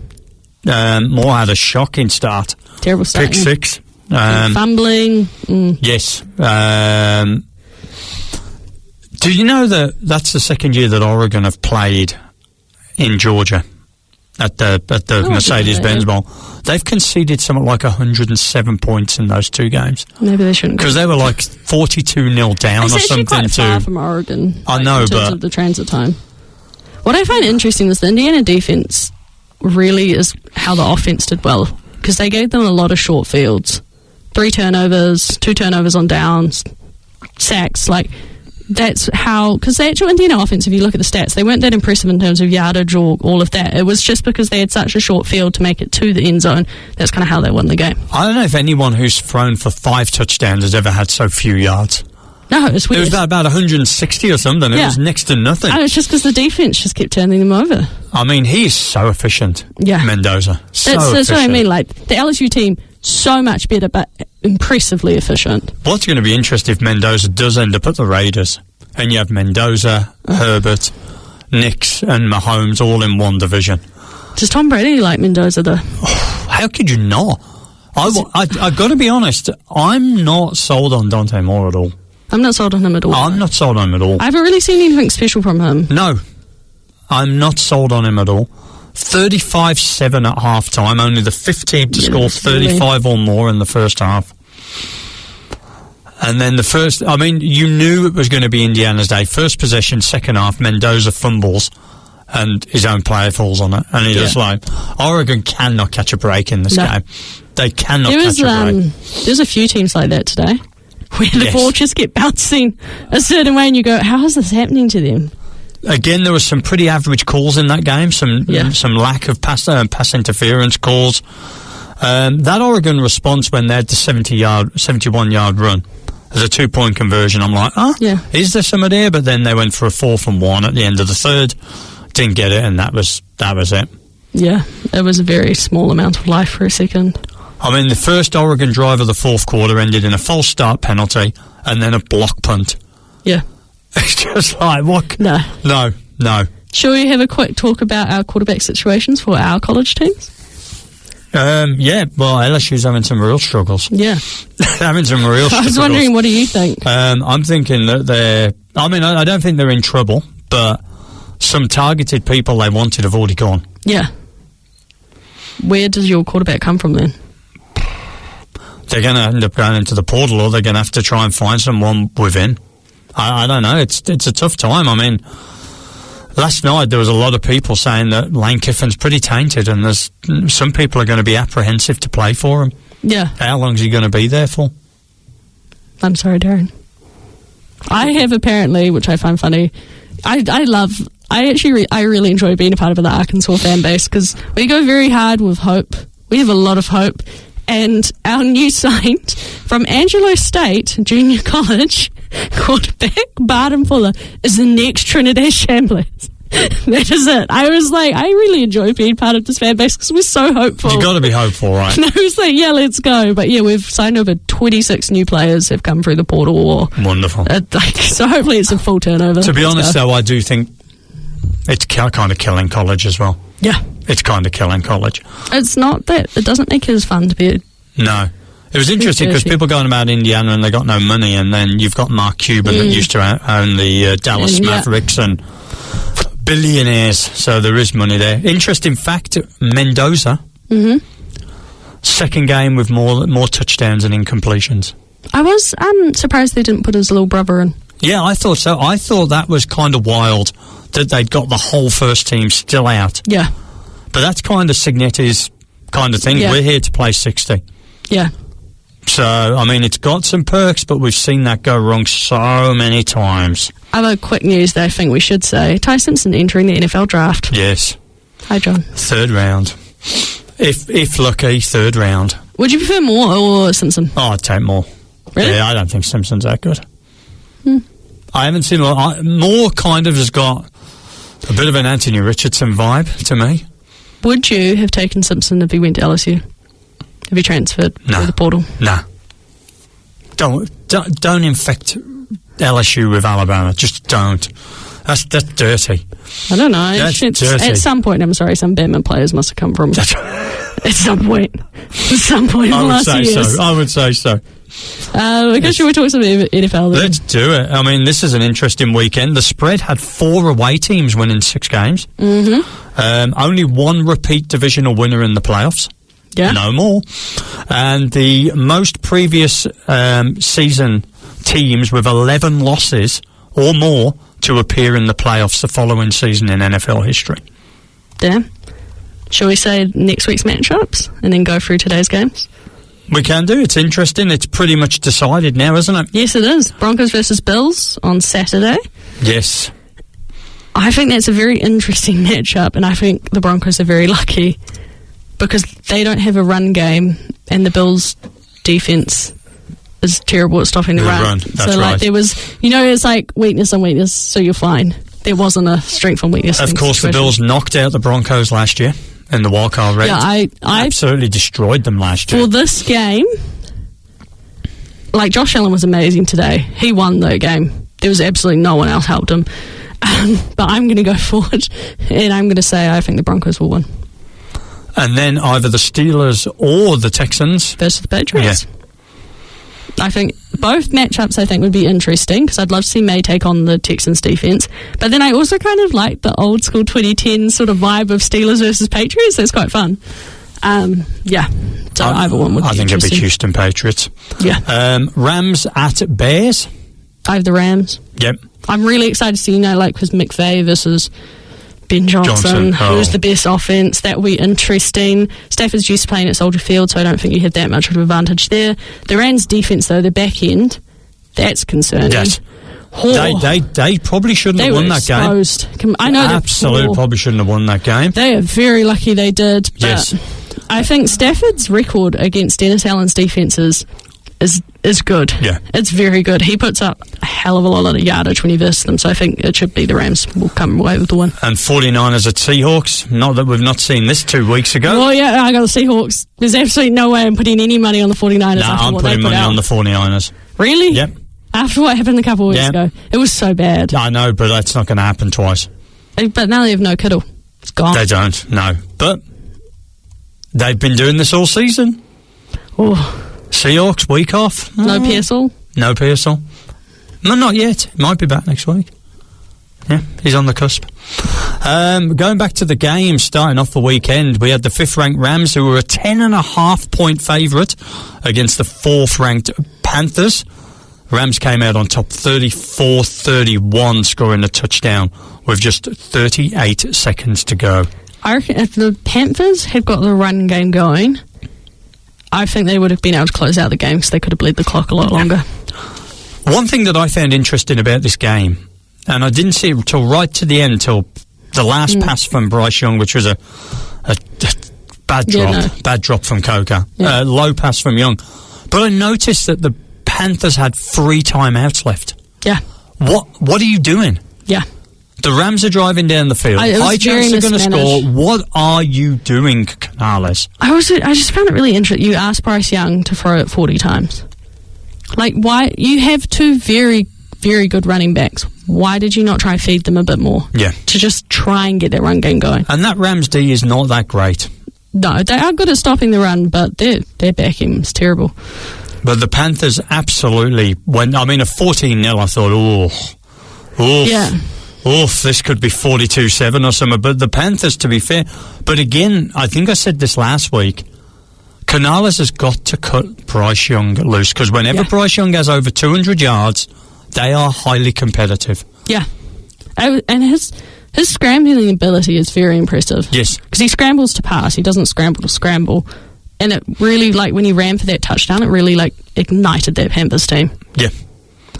Moore had a shocking start. Terrible start. Pick 6. Fumbling. Yes. Do you know that that's the second year that Oregon have played in Georgia at the Mercedes-Benz Bowl? They've conceded something like 107 points in those 2 games. Maybe they shouldn't. Because they were like 42-0 down or something. It's actually quite far from Oregon. I know, in terms of the transit time. What I find interesting is the Indiana defense really is how the offense did well, because they gave them a lot of short fields. 3 turnovers, 2 turnovers on downs, sacks. Like, that's how... Because the actual Indiana offense, if you look at the stats, they weren't that impressive in terms of yardage or all of that. It was just because they had such a short field to make it to the end zone. That's kind of how they won the game. I don't know if anyone who's thrown for 5 touchdowns has ever had so few yards. No, it's weird. It was about 160 or something. It was next to nothing. And it's just because the defense just kept turning them over. I mean, he's so efficient. Yeah. Mendoza. That's what I mean. Like, the LSU team, so much better, but impressively efficient. What's going to be interesting if Mendoza does end up at the Raiders, and you have Mendoza, Herbert, Nix, and Mahomes all in one division. Does Tom Brady like Mendoza, though? Oh, how could you not? I've got to be honest, I'm not sold on Dante Moore at all. I'm not sold on him at all. I'm not sold on him at all. I haven't really seen anything special from him. No. I'm not sold on him at all. 35-7 at half-time, only the 5th team to score 35 or more in the first half. And then the first... I mean, you knew it was going to be Indiana's day. First possession, second half, Mendoza fumbles, and his own player falls on it. And he's just like, Oregon cannot catch a break in this game. They cannot catch a break. There's a few teams like that today, where the ball just kept bouncing a certain way and you go, how is this happening to them? Again, there was some pretty average calls in that game, some lack of pass interference calls. That Oregon response when they had the 71-yard run as a 2-point conversion, I'm like, is there some there? But then they went for a 4th and 1 at the end of the 3rd, didn't get it, and that was it. Yeah, it was a very small amount of life for a second. I mean, the first Oregon drive of the 4th quarter ended in a false start penalty and then a block punt. Yeah. It's just like, what? No. Shall we have a quick talk about our quarterback situations for our college teams? Yeah, well, LSU's having some real struggles. Yeah. Having some real struggles. I was wondering, what do you think? I'm thinking that I don't think they're in trouble, but some targeted people they wanted have already gone. Yeah. Where does your quarterback come from then? They're going to end up going into the portal, or they're going to have to try and find someone within. I don't know. It's a tough time. I mean, last night there was a lot of people saying that Lane Kiffin's pretty tainted, and there's some people are going to be apprehensive to play for him. Yeah. How long is he going to be there for? I'm sorry, Darren. I have apparently, which I find funny, I really enjoy being a part of the Arkansas fan base, because we go very hard with hope. We have a lot of hope. And our new signed from Angelo State Junior College quarterback, Barton Fuller, is the next Trinidad Shamblers. That is it. I was like, I really enjoy being part of this fan base because we're so hopeful. You've got to be hopeful, right? And I was like, yeah, let's go. But yeah, we've signed over 26 new players have come through the portal. Wonderful. So hopefully it's a full turnover. To be honest, though, I do think it's kind of killing college as well. Yeah. It's kind of killing college. It's not that. It doesn't make it as fun to be No. It was interesting because people going about Indiana and they got no money, and then you've got Mark Cuban that used to own the Dallas Mavericks and billionaires, so there is money there. Interesting fact, Mendoza, second game with more touchdowns and incompletions. I was surprised they didn't put his little brother in. Yeah, I thought so. I thought that was kind of wild that they'd got the whole first team still out. Yeah. But that's kind of Signetti's kind of thing. Yeah. We're here to play 60. Yeah. So, I mean, it's got some perks, but we've seen that go wrong so many times. Other quick news that I think we should say. Ty Simpson entering the NFL draft. Yes. Hi, John. Third round. If lucky, third round. Would you prefer Moore or Simpson? Oh, I'd take Moore. Really? Yeah, I don't think Simpson's that good. I haven't seen... Moore kind of has got a bit of an Anthony Richardson vibe to me. Would you have taken Simpson if he went to LSU? If he transferred through the portal? Nah. Don't infect LSU with Alabama. Just don't. That's dirty. I don't know. That's dirty. At some point, I'm sorry, some Batman players must have come from... At some point in the last years. I would say so. Should we talk some NFL then? Let's do it. I mean, this is an interesting weekend. The spread had 4 away teams winning 6 games. Only 1 repeat divisional winner in the playoffs. Yeah. No more. And the most previous season teams with 11 losses or more to appear in the playoffs the following season in NFL history. Yeah. Shall we say next week's matchups and then go through today's games? We can do. It's interesting. It's pretty much decided now, isn't it? Yes, it is. Broncos versus Bills on Saturday. Yes. I think that's a very interesting matchup, and I think the Broncos are very lucky because they don't have a run game, and the Bills' defense is terrible at stopping the run. That's so, right. There was, it's like weakness on weakness, so you're fine. There wasn't a strength on weakness. Of course, the Bills knocked out the Broncos last year in the wildcard race. Yeah, I absolutely destroyed them last year. For this game, like Josh Allen was amazing today. He won the game. There was absolutely no one else helped him. But I'm going to go forward, and I'm going to say I think the Broncos will win. And then either the Steelers or the Texans versus the Patriots. Yeah. I think both matchups would be interesting because I'd love to see May take on the Texans defense. But then I also kind of like the old school 2010 sort of vibe of Steelers versus Patriots. That's quite fun. Yeah. So either one would be interesting. I think it'd be Houston Patriots. Yeah. Rams at Bears. I have the Rams. Yep. I'm really excited to see, because McVay versus Ben Johnson. Who's the best offense. That will be interesting. Stafford's used to playing at Soldier Field, so I don't think you have that much of an advantage there. The Rams' defense, though, their back end, that's concerning. Yes. They probably shouldn't have won that game. I know absolutely probably shouldn't have won that game. They are very lucky they did. But yes. I think Stafford's record against Dennis Allen's defenses is good. Yeah. It's very good. He puts up a hell of a lot of yardage when he versus them, so I think it should be the Rams will come away with the win. And 49ers at Seahawks. Not that we've not seen this 2 weeks ago. Well, yeah, I got the Seahawks. There's absolutely no way I'm putting any money on the 49ers. No, I'm putting money on the 49ers. Really? Yep. After what happened a couple of weeks ago. It was so bad. I know, but that's not going to happen twice. But now they have no Kittle. It's gone. They don't, no. But they've been doing this all season. Oh. Seahawks, week off. No Pearsall? No Pearsall. No, not yet. Might be back next week. Yeah, he's on the cusp. Going back to the game, starting off the weekend, we had the 5th-ranked Rams, who were a 10.5-point favourite against the 4th-ranked Panthers. Rams came out on top 34-31, scoring a touchdown with just 38 seconds to go. I reckon if the Panthers had got the run game going, I think they would have been able to close out the game because they could have bled the clock a lot longer. One thing that I found interesting about this game, and I didn't see it until right to the end, till the last pass from Bryce Young, which was a bad drop from Coker, low pass from Young. But I noticed that the Panthers had 3 timeouts left. Yeah. What are you doing? Yeah. The Rams are driving down the field. High chance they're going to score. What are you doing, Canales? I just found it really interesting. You asked Bryce Young to throw it 40 times. Like, why? You have 2 very, very good running backs. Why did you not try and feed them a bit more? Yeah. To just try and get that run game going. And that Rams D is not that great. No, they are good at stopping the run, but their back end's terrible. But the Panthers absolutely went. I mean, a 14-0, I thought, Yeah. This could be 42-7 or something. But the Panthers, to be fair, but again, I think I said this last week, Canales has got to cut Bryce Young loose, because whenever Bryce Young has over 200 yards, they are highly competitive. Yeah. And his scrambling ability is very impressive. Yes. Because he scrambles to pass, he doesn't scramble to scramble. And it really, like, when he ran for that touchdown, it really, like, ignited that Panthers team. Yeah.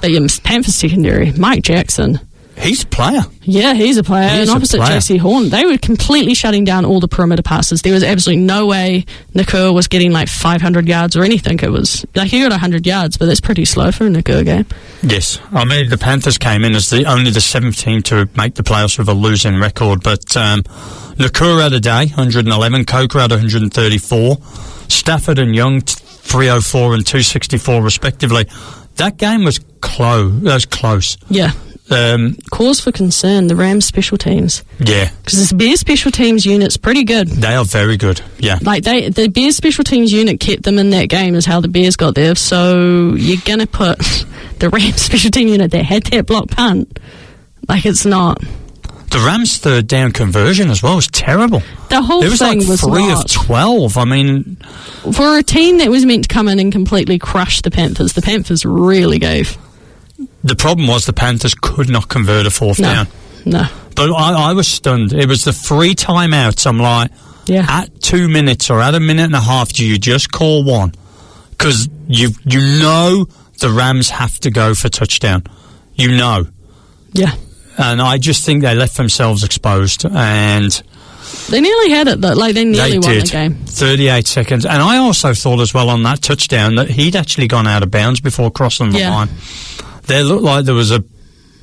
But yeah, Panthers secondary, Mike Jackson. He's a player. Yeah, he's a player. And opposite JC Horn, they were completely shutting down all the perimeter passes. There was absolutely no way Nakua was getting like 500 yards or anything. It was like he got 100 yards, but that's pretty slow for a Nakua game. Yes. I mean, the Panthers came in as only the 7th team to make the playoffs with a losing record. But Nakua had a day, 111. Coker had 134. Stafford and Young, 304 and 264 respectively. That game was close. Yeah. Cause for concern, the Rams special teams. Yeah. Because the Bears special teams unit's pretty good. They are very good, yeah. Like, the Bears special teams unit kept them in that game is how the Bears got there. So you're going to put the Rams special team unit that had that block punt. Like, it's not. The Rams' third down conversion as well was terrible. The whole thing was 3 of 12. I mean, for a team that was meant to come in and completely crush the Panthers really gave. The problem was the Panthers could not convert a fourth down. No. But I was stunned. It was the 3 timeouts. I'm like, at 2 minutes or at a minute and a half, do you just call one? Because you know the Rams have to go for touchdown. You know. Yeah. And I just think they left themselves exposed. And they nearly had it, though. Like, they nearly won the game. 38 seconds. And I also thought as well on that touchdown that he'd actually gone out of bounds before crossing the line. There looked like there was a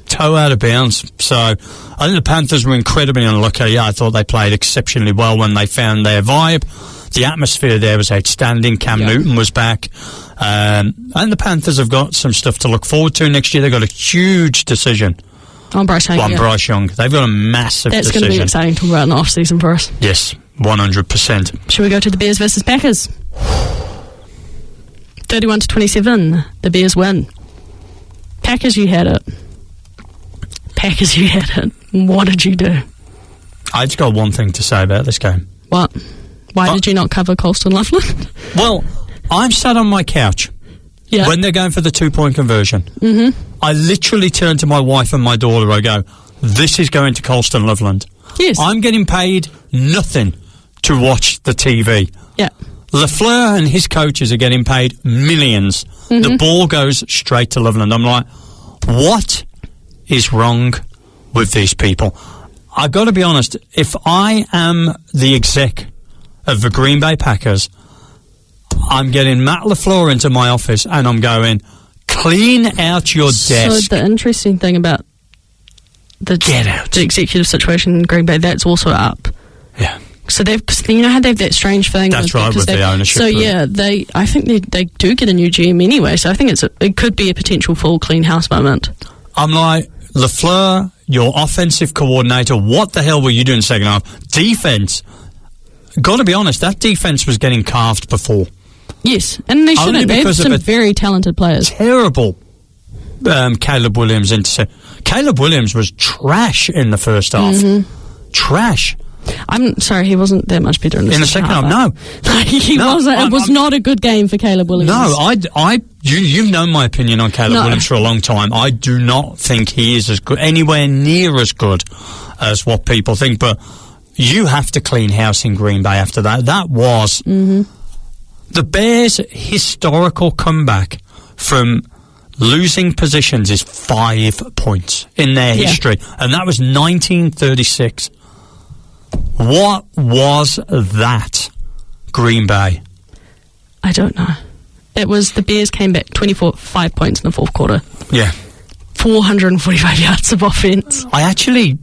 toe out of bounds. So I think the Panthers were incredibly unlucky. I thought they played exceptionally well when they found their vibe. The atmosphere there was outstanding. Cam Newton was back. And the Panthers have got some stuff to look forward to next year. They've got a huge decision. On Bryce Young. Bryce Young. They've got a massive decision. That's going to be exciting to talk about in the off-season for us. Yes, 100%. Should we go to the Bears versus Packers? 31-27. The Bears win. Packers, you had it. What did you do? I just got one thing to say about this game. What? Why did you not cover Colston Loveland? Well, I'm sat on my couch when they're going for the 2-point conversion. Mm-hmm. I literally turn to my wife and my daughter. I go, this is going to Colston Loveland. Yes. I'm getting paid nothing to watch the TV. Yeah. Lafleur and his coaches are getting paid millions. Mm-hmm. The ball goes straight to Loveland. I'm like, what is wrong with these people? I've got to be honest, if I am the exec of the Green Bay Packers, I'm getting Matt LaFleur into my office and I'm going, clean out your desk. So the interesting thing about the executive situation in Green Bay, that's also up. Yeah. So you know how they have that strange thing. That's right, with the ownership. So yeah, I think they do get a new GM anyway. So I think it could be a potential full clean house moment. I'm like, LaFleur, your offensive coordinator, what the hell were you doing second half? Defense. Got to be honest, that defense was getting carved before. Yes, and they shouldn't. They have some very talented players. Terrible Caleb Williams intercept. Caleb Williams was trash in the first half. Mm-hmm. Trash. I'm sorry, he wasn't that much better in the second half. No, he wasn't. It was not a good game for Caleb Williams. No, you've known my opinion on Caleb Williams for a long time. I do not think he is as good, anywhere near as good as what people think. But you have to clean house in Green Bay after that. That was the Bears' historical comeback from losing positions is 5 points in their history, and that was 1936. What was that, Green Bay? I don't know. It was the Bears came back 5 points in the fourth quarter. Yeah. 445 yards of offense. I actually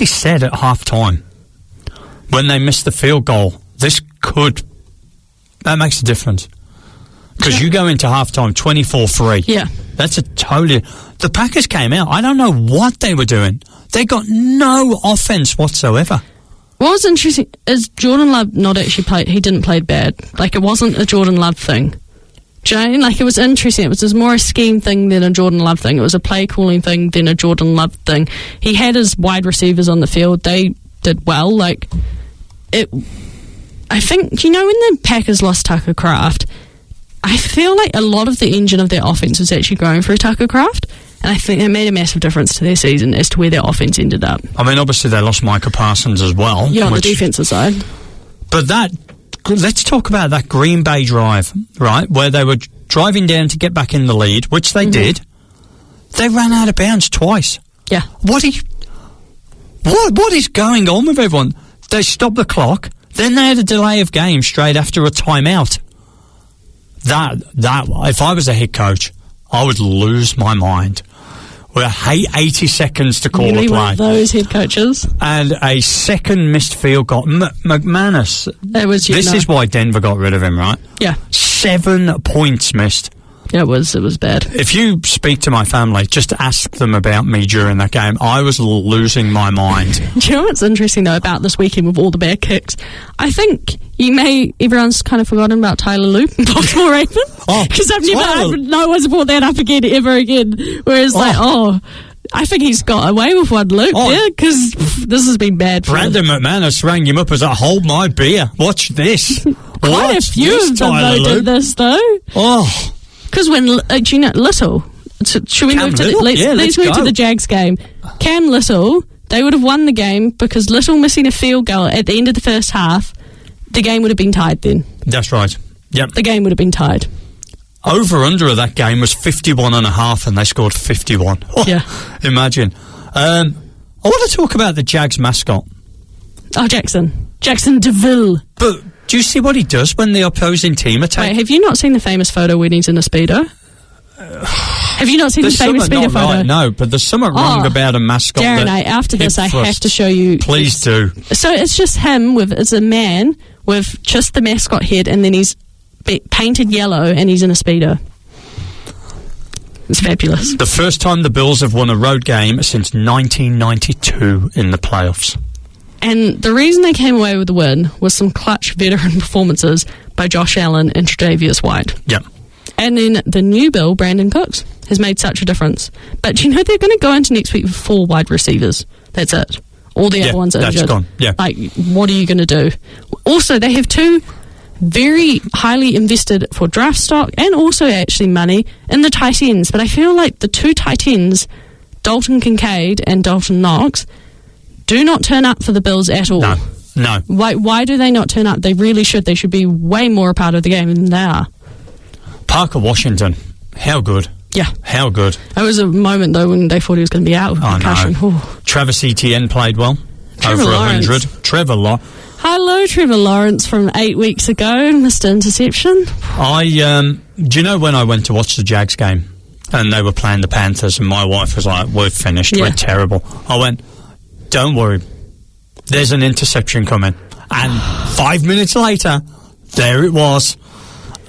said at half-time, when they missed the field goal, that makes a difference. Because you go into half-time 24-3. Yeah. That's the Packers came out. I don't know what they were doing. They got no offense whatsoever. What was interesting is Jordan Love not actually played. He didn't play bad. Like, it wasn't a Jordan Love thing. Do you know what I mean? Like, it was interesting. It was more a scheme thing than a Jordan Love thing. It was a play calling thing than a Jordan Love thing. He had his wide receivers on the field. They did well. Like, I think, when the Packers lost Tucker Kraft, I feel like a lot of the engine of their offense was actually going through Tucker Kraft. And I think it made a massive difference to their season as to where their offense ended up. I mean, obviously they lost Micah Parsons as well. Yeah, on the defensive side. But let's talk about that Green Bay drive, right, where they were driving down to get back in the lead, which they did. They ran out of bounds twice. Yeah. What is going on with everyone? They stopped the clock, then they had a delay of game straight after a timeout. That if I was a head coach, I would lose my mind. We're 80 seconds to call a play. One of those head coaches. And a second missed field goal. McManus. This is why Denver got rid of him, right? Yeah. 7 points missed. Yeah, it was bad. If you speak to my family, just ask them about me during that game. I was losing my mind. Do you know what's interesting, though, about this weekend with all the bad kicks? I think everyone's kind of forgotten about Tyler Loop and Baltimore Ravens. Because no one's brought that up again, ever again. Whereas, I think he's got away with one loop, because this has been bad for Brandon him. McManus rang him up as hold my beer. Watch this. Quite a few of them did this, though. Oh. Because when, Little, should we move to let's move to the Jags game. Cam Little, they would have won the game because Little missing a field goal at the end of the first half, the game would have been tied then. That's right. Yep. The game would have been tied. Over-under of that game was 51.5 and they scored 51. Oh, yeah. Imagine. I want to talk about the Jags mascot. Oh, Jackson DeVille. But do you see what he does when the opposing team attack? Wait, have you not seen the famous photo when he's in a Speedo? Have you not seen the famous Speedo photo? Right, no, but there's something wrong about a mascot. Darren, after this, I have to show you. Please do. So it's just him as a man with just the mascot head, and then he's painted yellow, and he's in a Speedo. It's fabulous. The first time the Bills have won a road game since 1992 in the playoffs. And the reason they came away with the win was some clutch veteran performances by Josh Allen and Tre'Davious White. Yep. And then the new Bill, Brandon Cooks, has made such a difference. But they're going to go into next week with 4 wide receivers. That's it. All the other ones are injured. That's gone. Yeah. Like, what are you going to do? Also, they have 2 very highly invested for draft stock and also actually money in the tight ends. But I feel like the 2 tight ends, Dalton Kincaid and Dalton Knox, do not turn up for the Bills at all. No. Why do they not turn up? They really should. They should be way more a part of the game than they are. Parker Washington, how good. Yeah. How good. There was a moment, though, when they thought he was going to be out with concussion. No. Travis Etienne played well. Trevor over Lawrence. 100. Trevor Lawrence. Hello, Trevor Lawrence from 8 weeks ago, Mr. Interception. Do you know when I went to watch the Jags game and they were playing the Panthers and my wife was like, we're finished, we're terrible. I went, don't worry, there's an interception coming. And 5 minutes later, there it was.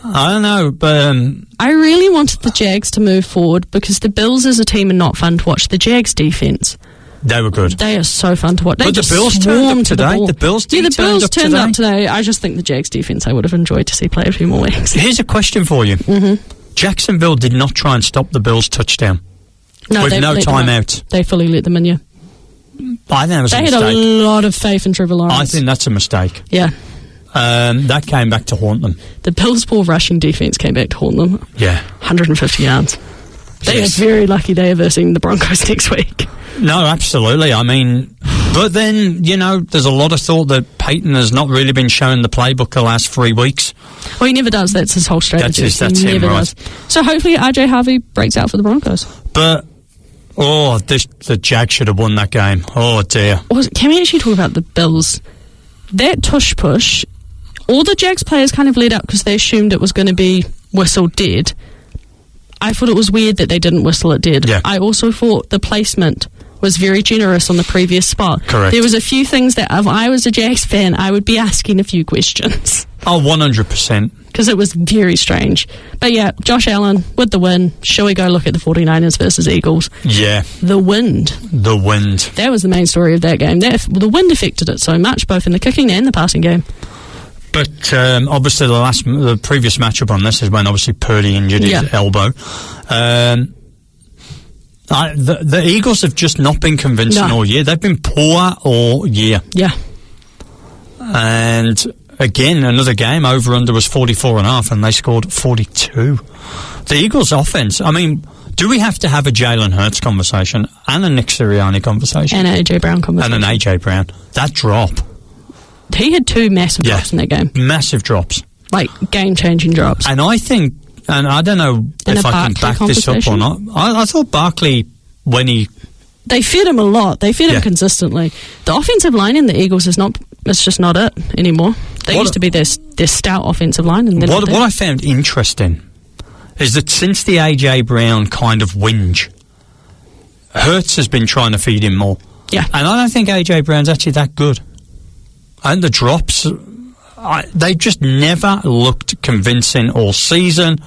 I don't know, but... I really wanted the Jags to move forward because the Bills as a team are not fun to watch. The Jags defence. They were good. They are so fun to watch. They but the Bills turned up today. The Bills turned up today. I just think the Jags defence I would have enjoyed to see play a few more weeks. Here's a question for you. Mm-hmm. Jacksonville did not try and stop the Bills' touchdown. No, with no timeout. They fully let them in, yeah. I think that was a mistake. They had a lot of faith in Trevor Lawrence. I think that's a mistake. Yeah. That came back to haunt them. The Bills' poor rushing defence came back to haunt them. Yeah. 150 yards. They are very lucky they are versing the Broncos next week. No, absolutely. I mean, but then, there's a lot of thought that Peyton has not really been showing the playbook the last 3 weeks. Well, he never does. That's his whole strategy. That's he him, never right. does. So hopefully RJ Harvey breaks out for the Broncos. But, the Jags should have won that game. Oh, dear. Can we actually talk about the Bills? That tush push, all the Jags players kind of let up because they assumed it was going to be whistled dead. I thought it was weird that they didn't whistle it dead. Yeah. I also thought the placement was very generous on the previous spot. Correct. There was a few things that if I was a Jags fan, I would be asking a few questions. Oh, 100%. Because it was very strange. But yeah, Josh Allen with the win. Shall we go look at the 49ers versus Eagles? Yeah. The wind. That was the main story of that game. The wind affected it so much, both in the kicking and the passing game. But obviously the previous matchup on this is when obviously Purdy injured his elbow. The Eagles have just not been convincing all year. They've been poor all year. Yeah. And again, another game, over-under was 44.5, and they scored 42. The Eagles' offense, I mean, do we have to have a Jalen Hurts conversation and a Nick Sirianni conversation? And an A.J. Brown conversation. And an A.J. Brown. That drop. He had 2 massive drops in that game. Massive drops. Like, game-changing drops. And I think, and I don't know if I can back this up or not, I thought Barkley, when he... They fed him a lot. They fed him consistently. The offensive line in the Eagles is not... It's just not it anymore. They used to be their stout offensive line. And what I found interesting is that since the A.J. Brown kind of whinge, Hurts has been trying to feed him more. Yeah. And I don't think A.J. Brown's actually that good. And the drops, they just never looked convincing all season.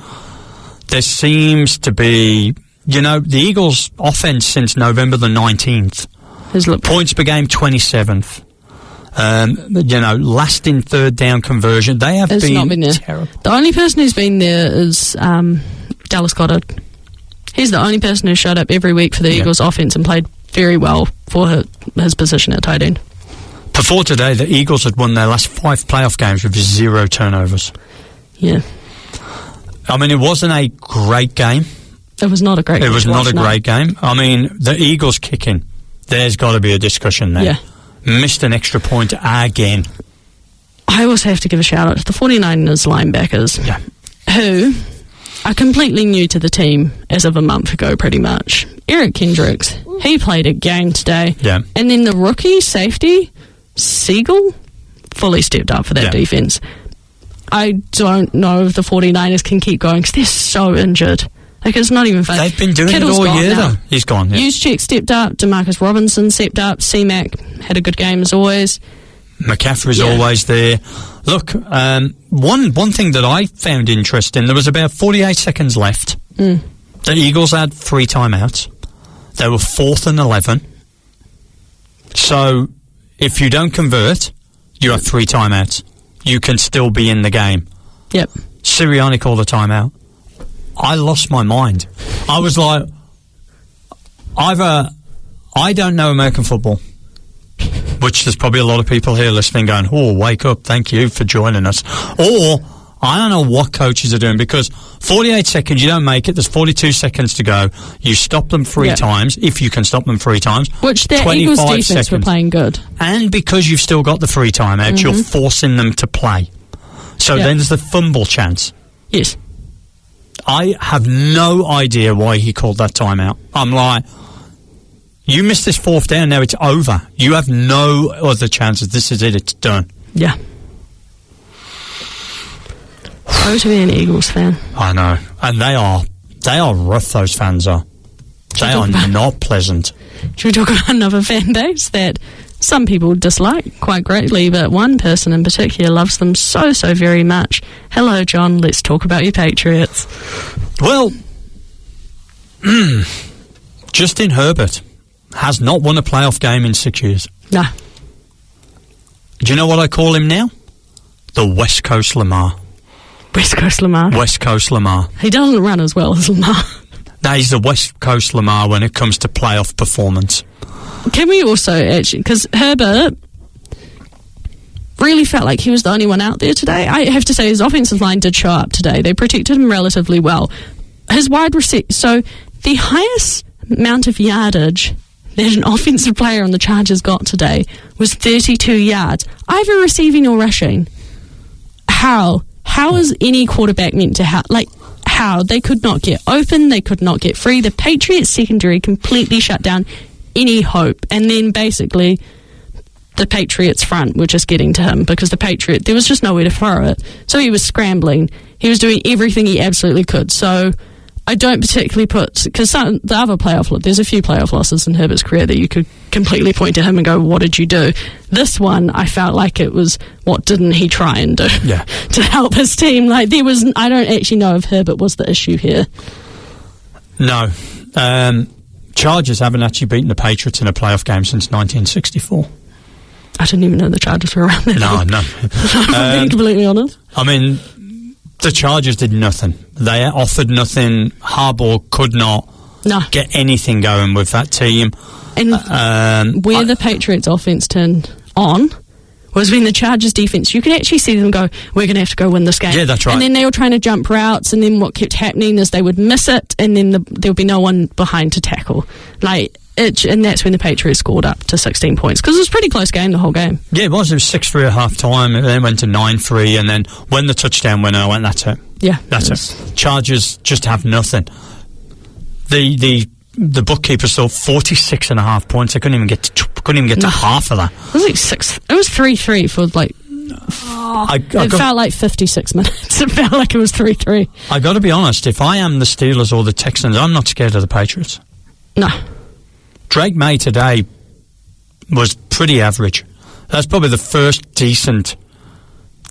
There seems to be, the Eagles' offense since November the 19th. Points per game, 27th. Last in third down conversion. They have not been there. Terrible. The only person who's been there is Dallas Goedert. He's the only person who showed up every week for the Eagles' offense and played very well for his position at tight end. Before today, the Eagles had won their last 5 playoff games with 0 turnovers. Yeah. I mean, it wasn't a great game. It was not a great game. It was not a great game. I mean, the Eagles kicking, there's got to be a discussion there. Yeah. Missed an extra point again. I also have to give a shout out to the 49ers linebackers, who are completely new to the team as of a month ago, pretty much. Eric Kendricks, he played a game today. Yeah. And then the rookie safety, Siegel, fully stepped up for that defense. I don't know if the 49ers can keep going because they're so injured. Like, it's not even fun. They've been doing Kittle's it all year, now. though. He's gone, Juszczyk stepped up. DeMarcus Robinson stepped up. C-Mac had a good game as always. McCaffrey's always there. Look, one thing that I found interesting, there was about 48 seconds left. The Eagles had 3 timeouts. They were 4th and 11. So, if you don't convert, you have 3 timeouts. You can still be in the game. Yep. Sirianni called a timeout. I lost my mind. I was like, either I don't know American football, which there's probably a lot of people here listening going, oh, wake up, thank you for joining us. Or I don't know what coaches are doing, because 48 seconds, you don't make it. There's 42 seconds to go. You stop them 3 times, if you can stop them 3 times. Which their Eagles defense were playing good. And because you've still got the 3 timeouts, you're forcing them to play. So then there's the fumble chance. Yes. I have no idea why he called that timeout. I'm like, you missed this 4th down, now it's over. You have no other chances. This is it, it's done. Yeah. So to be an Eagles fan. I know. And they are rough, those fans are. They are not pleasant. Should we talk about another fan base that some people dislike quite greatly, but one person in particular loves them so very much? Hello, John. Let's talk about your Patriots. Well, Justin Herbert has not won a playoff game in 6 years. Nah. Do you know what I call him now? The West Coast Lamar. West Coast Lamar? West Coast Lamar. He doesn't run as well as Lamar. No, he's the West Coast Lamar when it comes to playoff performance. Can we also actually, because Herbert really felt like he was the only one out there today. I have to say his offensive line did show up today. They protected him relatively well. His wide receiver, so the highest amount of yardage that an offensive player on the Chargers got today was 32 yards, either receiving or rushing. How is any quarterback meant to how? They could not get open, they could not get free. The Patriots secondary completely shut down any hope, and then basically the Patriots front were just getting to him because there was just nowhere to throw it. So he was scrambling. He was doing everything he absolutely could. So I don't particularly put, because the other there's a few playoff losses in Herbert's career that you could completely point to him and go, what did you do? This one, I felt like it was, what didn't he try and do to help his team? Like, I don't actually know if Herbert was the issue here. No. Chargers haven't actually beaten the Patriots in a playoff game since 1964. I didn't even know the Chargers were around there. No. I'm being completely honest. I mean, the Chargers did nothing. They offered nothing. Harbaugh could not get anything going with that team. And where the Patriots offense turned on was when the Chargers defense, you could actually see them go, we're going to have to go win this game. Yeah, that's right. And then they were trying to jump routes, and then what kept happening is they would miss it, and then there would be no one behind to tackle. And that's when the Patriots scored up to 16 points, because it was a pretty close game the whole game. Yeah, it was. It was 6-3 at half time, and then it went to 9-3, and then when the touchdown went, I went, that's it. Yeah. That's it. Chargers just have nothing. The bookkeepers thought 46.5 points. They couldn't even get to half of that. It was like 6. It was 3-3 for like. It felt like 56 minutes. It felt like it was 3-3. I got to be honest. If I am the Steelers or the Texans, I'm not scared of the Patriots. No. Drake May today was pretty average. That's probably the first decent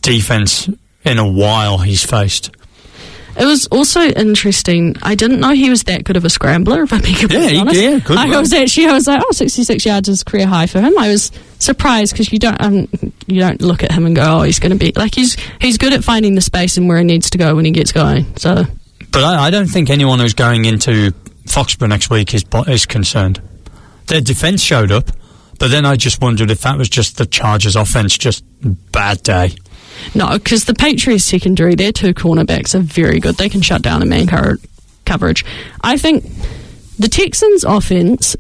defense in a while he's faced. It was also interesting. I didn't know he was that good of a scrambler, if I'm being completely honest. Yeah, good. I was like, 66 yards is career high for him. I was surprised because you don't look at him and go, oh, he's going to be like he's good at finding the space and where he needs to go when he gets going. So, but I don't think anyone who's going into Foxborough next week is concerned. Their defence showed up, but then I just wondered if that was just the Chargers' offence, just bad day. No, because the Patriots secondary, their two cornerbacks are very good. They can shut down a man coverage. I think the Texans' offense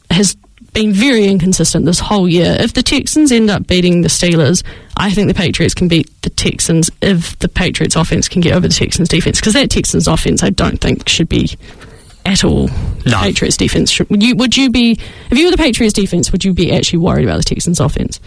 has been very inconsistent this whole year. If the Texans end up beating the Steelers, I think the Patriots can beat the Texans if the Patriots' offense can get over the Texans' defense. Because that Texans' offense, I don't think should be at all the Patriots' defense. Would you be, if you were the Patriots' defense, would you be actually worried about the Texans' offense?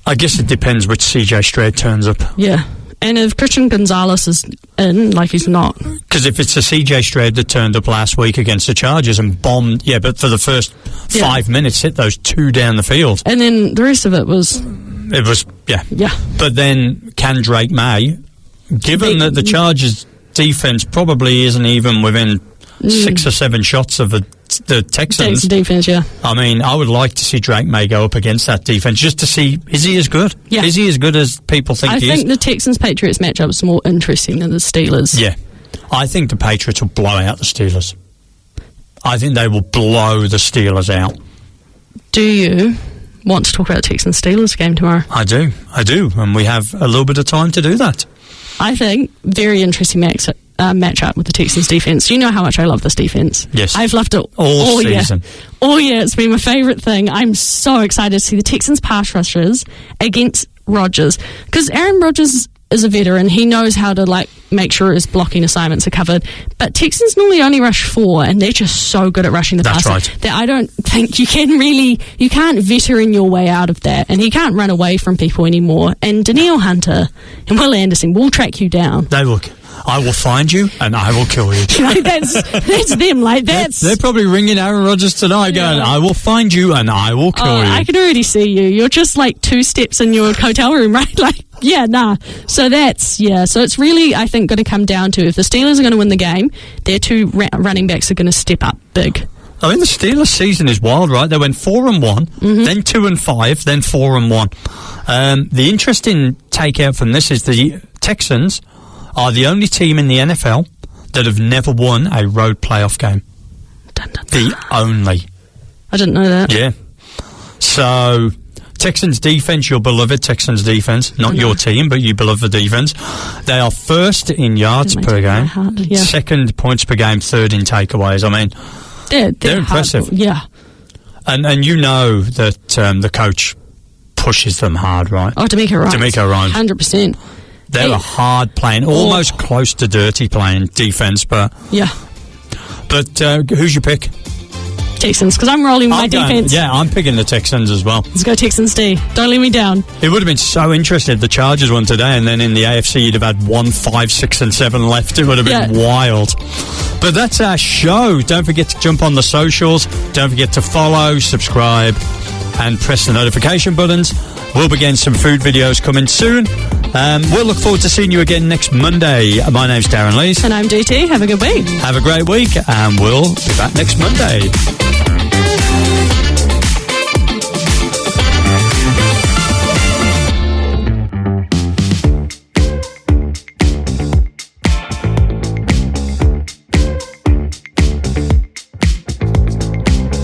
I guess it depends which CJ Stroud turns up. Yeah. And if Christian Gonzalez is in, like he's not. Because if it's a CJ Stroud that turned up last week against the Chargers and bombed, but for the first 5 minutes, hit those two down the field. And then the rest of it was. Yeah. But then can Drake May, given that the Chargers' defense probably isn't even within 6 or 7 shots of the Texans defense, yeah. I mean, I would like to see Drake May go up against that defense just to see, is he as good? Yeah. Is he as good as people think he is? I think the Texans-Patriots matchup is more interesting than the Steelers. Yeah. I think the Patriots will blow out the Steelers. I think they will blow the Steelers out. Do you want to talk about the Texans-Steelers game tomorrow? I do. And we have a little bit of time to do that. I think very interesting matchup with the Texans defense. You know how much I love this defense. Yes. I've loved it all season. All year. It's been my favourite thing. I'm so excited to see the Texans pass rushers against Rodgers. Because Aaron Rodgers is a veteran. He knows how to make sure his blocking assignments are covered. But Texans normally only rush 4, and they're just so good at rushing the passer. That's right. That I don't think you can't veteran your way out of that. And he can't run away from people anymore. And Danielle Hunter and Will Anderson will track you down. They will. I will find you and I will kill you. That's them. They're probably ringing Aaron Rodgers tonight going, I will find you and I will kill you. I can already see you. You're just 2 steps in your hotel room, right? So so it's really, I think, going to come down to if the Steelers are going to win the game, their 2 running backs are going to step up big. I mean, the Steelers season is wild, right? They went 4-1, then 2-5, then 4-1. The interesting takeout from this is the Texans are the only team in the NFL that have never won a road playoff game. Dun, dun, dun. The only. I didn't know that. Yeah. So, Texans defense, your beloved Texans defense, not your team, but your beloved defense. They are first in yards per game, second points per game, third in takeaways. I mean, they're impressive. Yeah. And you know that the coach pushes them hard, right? Oh, D'Amico Ryans. 100%. They're a hard playing, almost close to dirty playing defense, but... Yeah. But who's your pick? Texans, because I'm rolling my defense. Yeah, I'm picking the Texans as well. Let's go Texans D. Don't let me down. It would have been so interesting if the Chargers won today, and then in the AFC you'd have had 1, 5, 6 and 7 left. It would have been wild. But that's our show. Don't forget to jump on the socials. Don't forget to follow, subscribe, and press the notification buttons. We'll be getting some food videos coming soon. We'll look forward to seeing you again next Monday. My name's Darren Lees. And I'm DT. Have a good week. Have a great week, and we'll be back next Monday.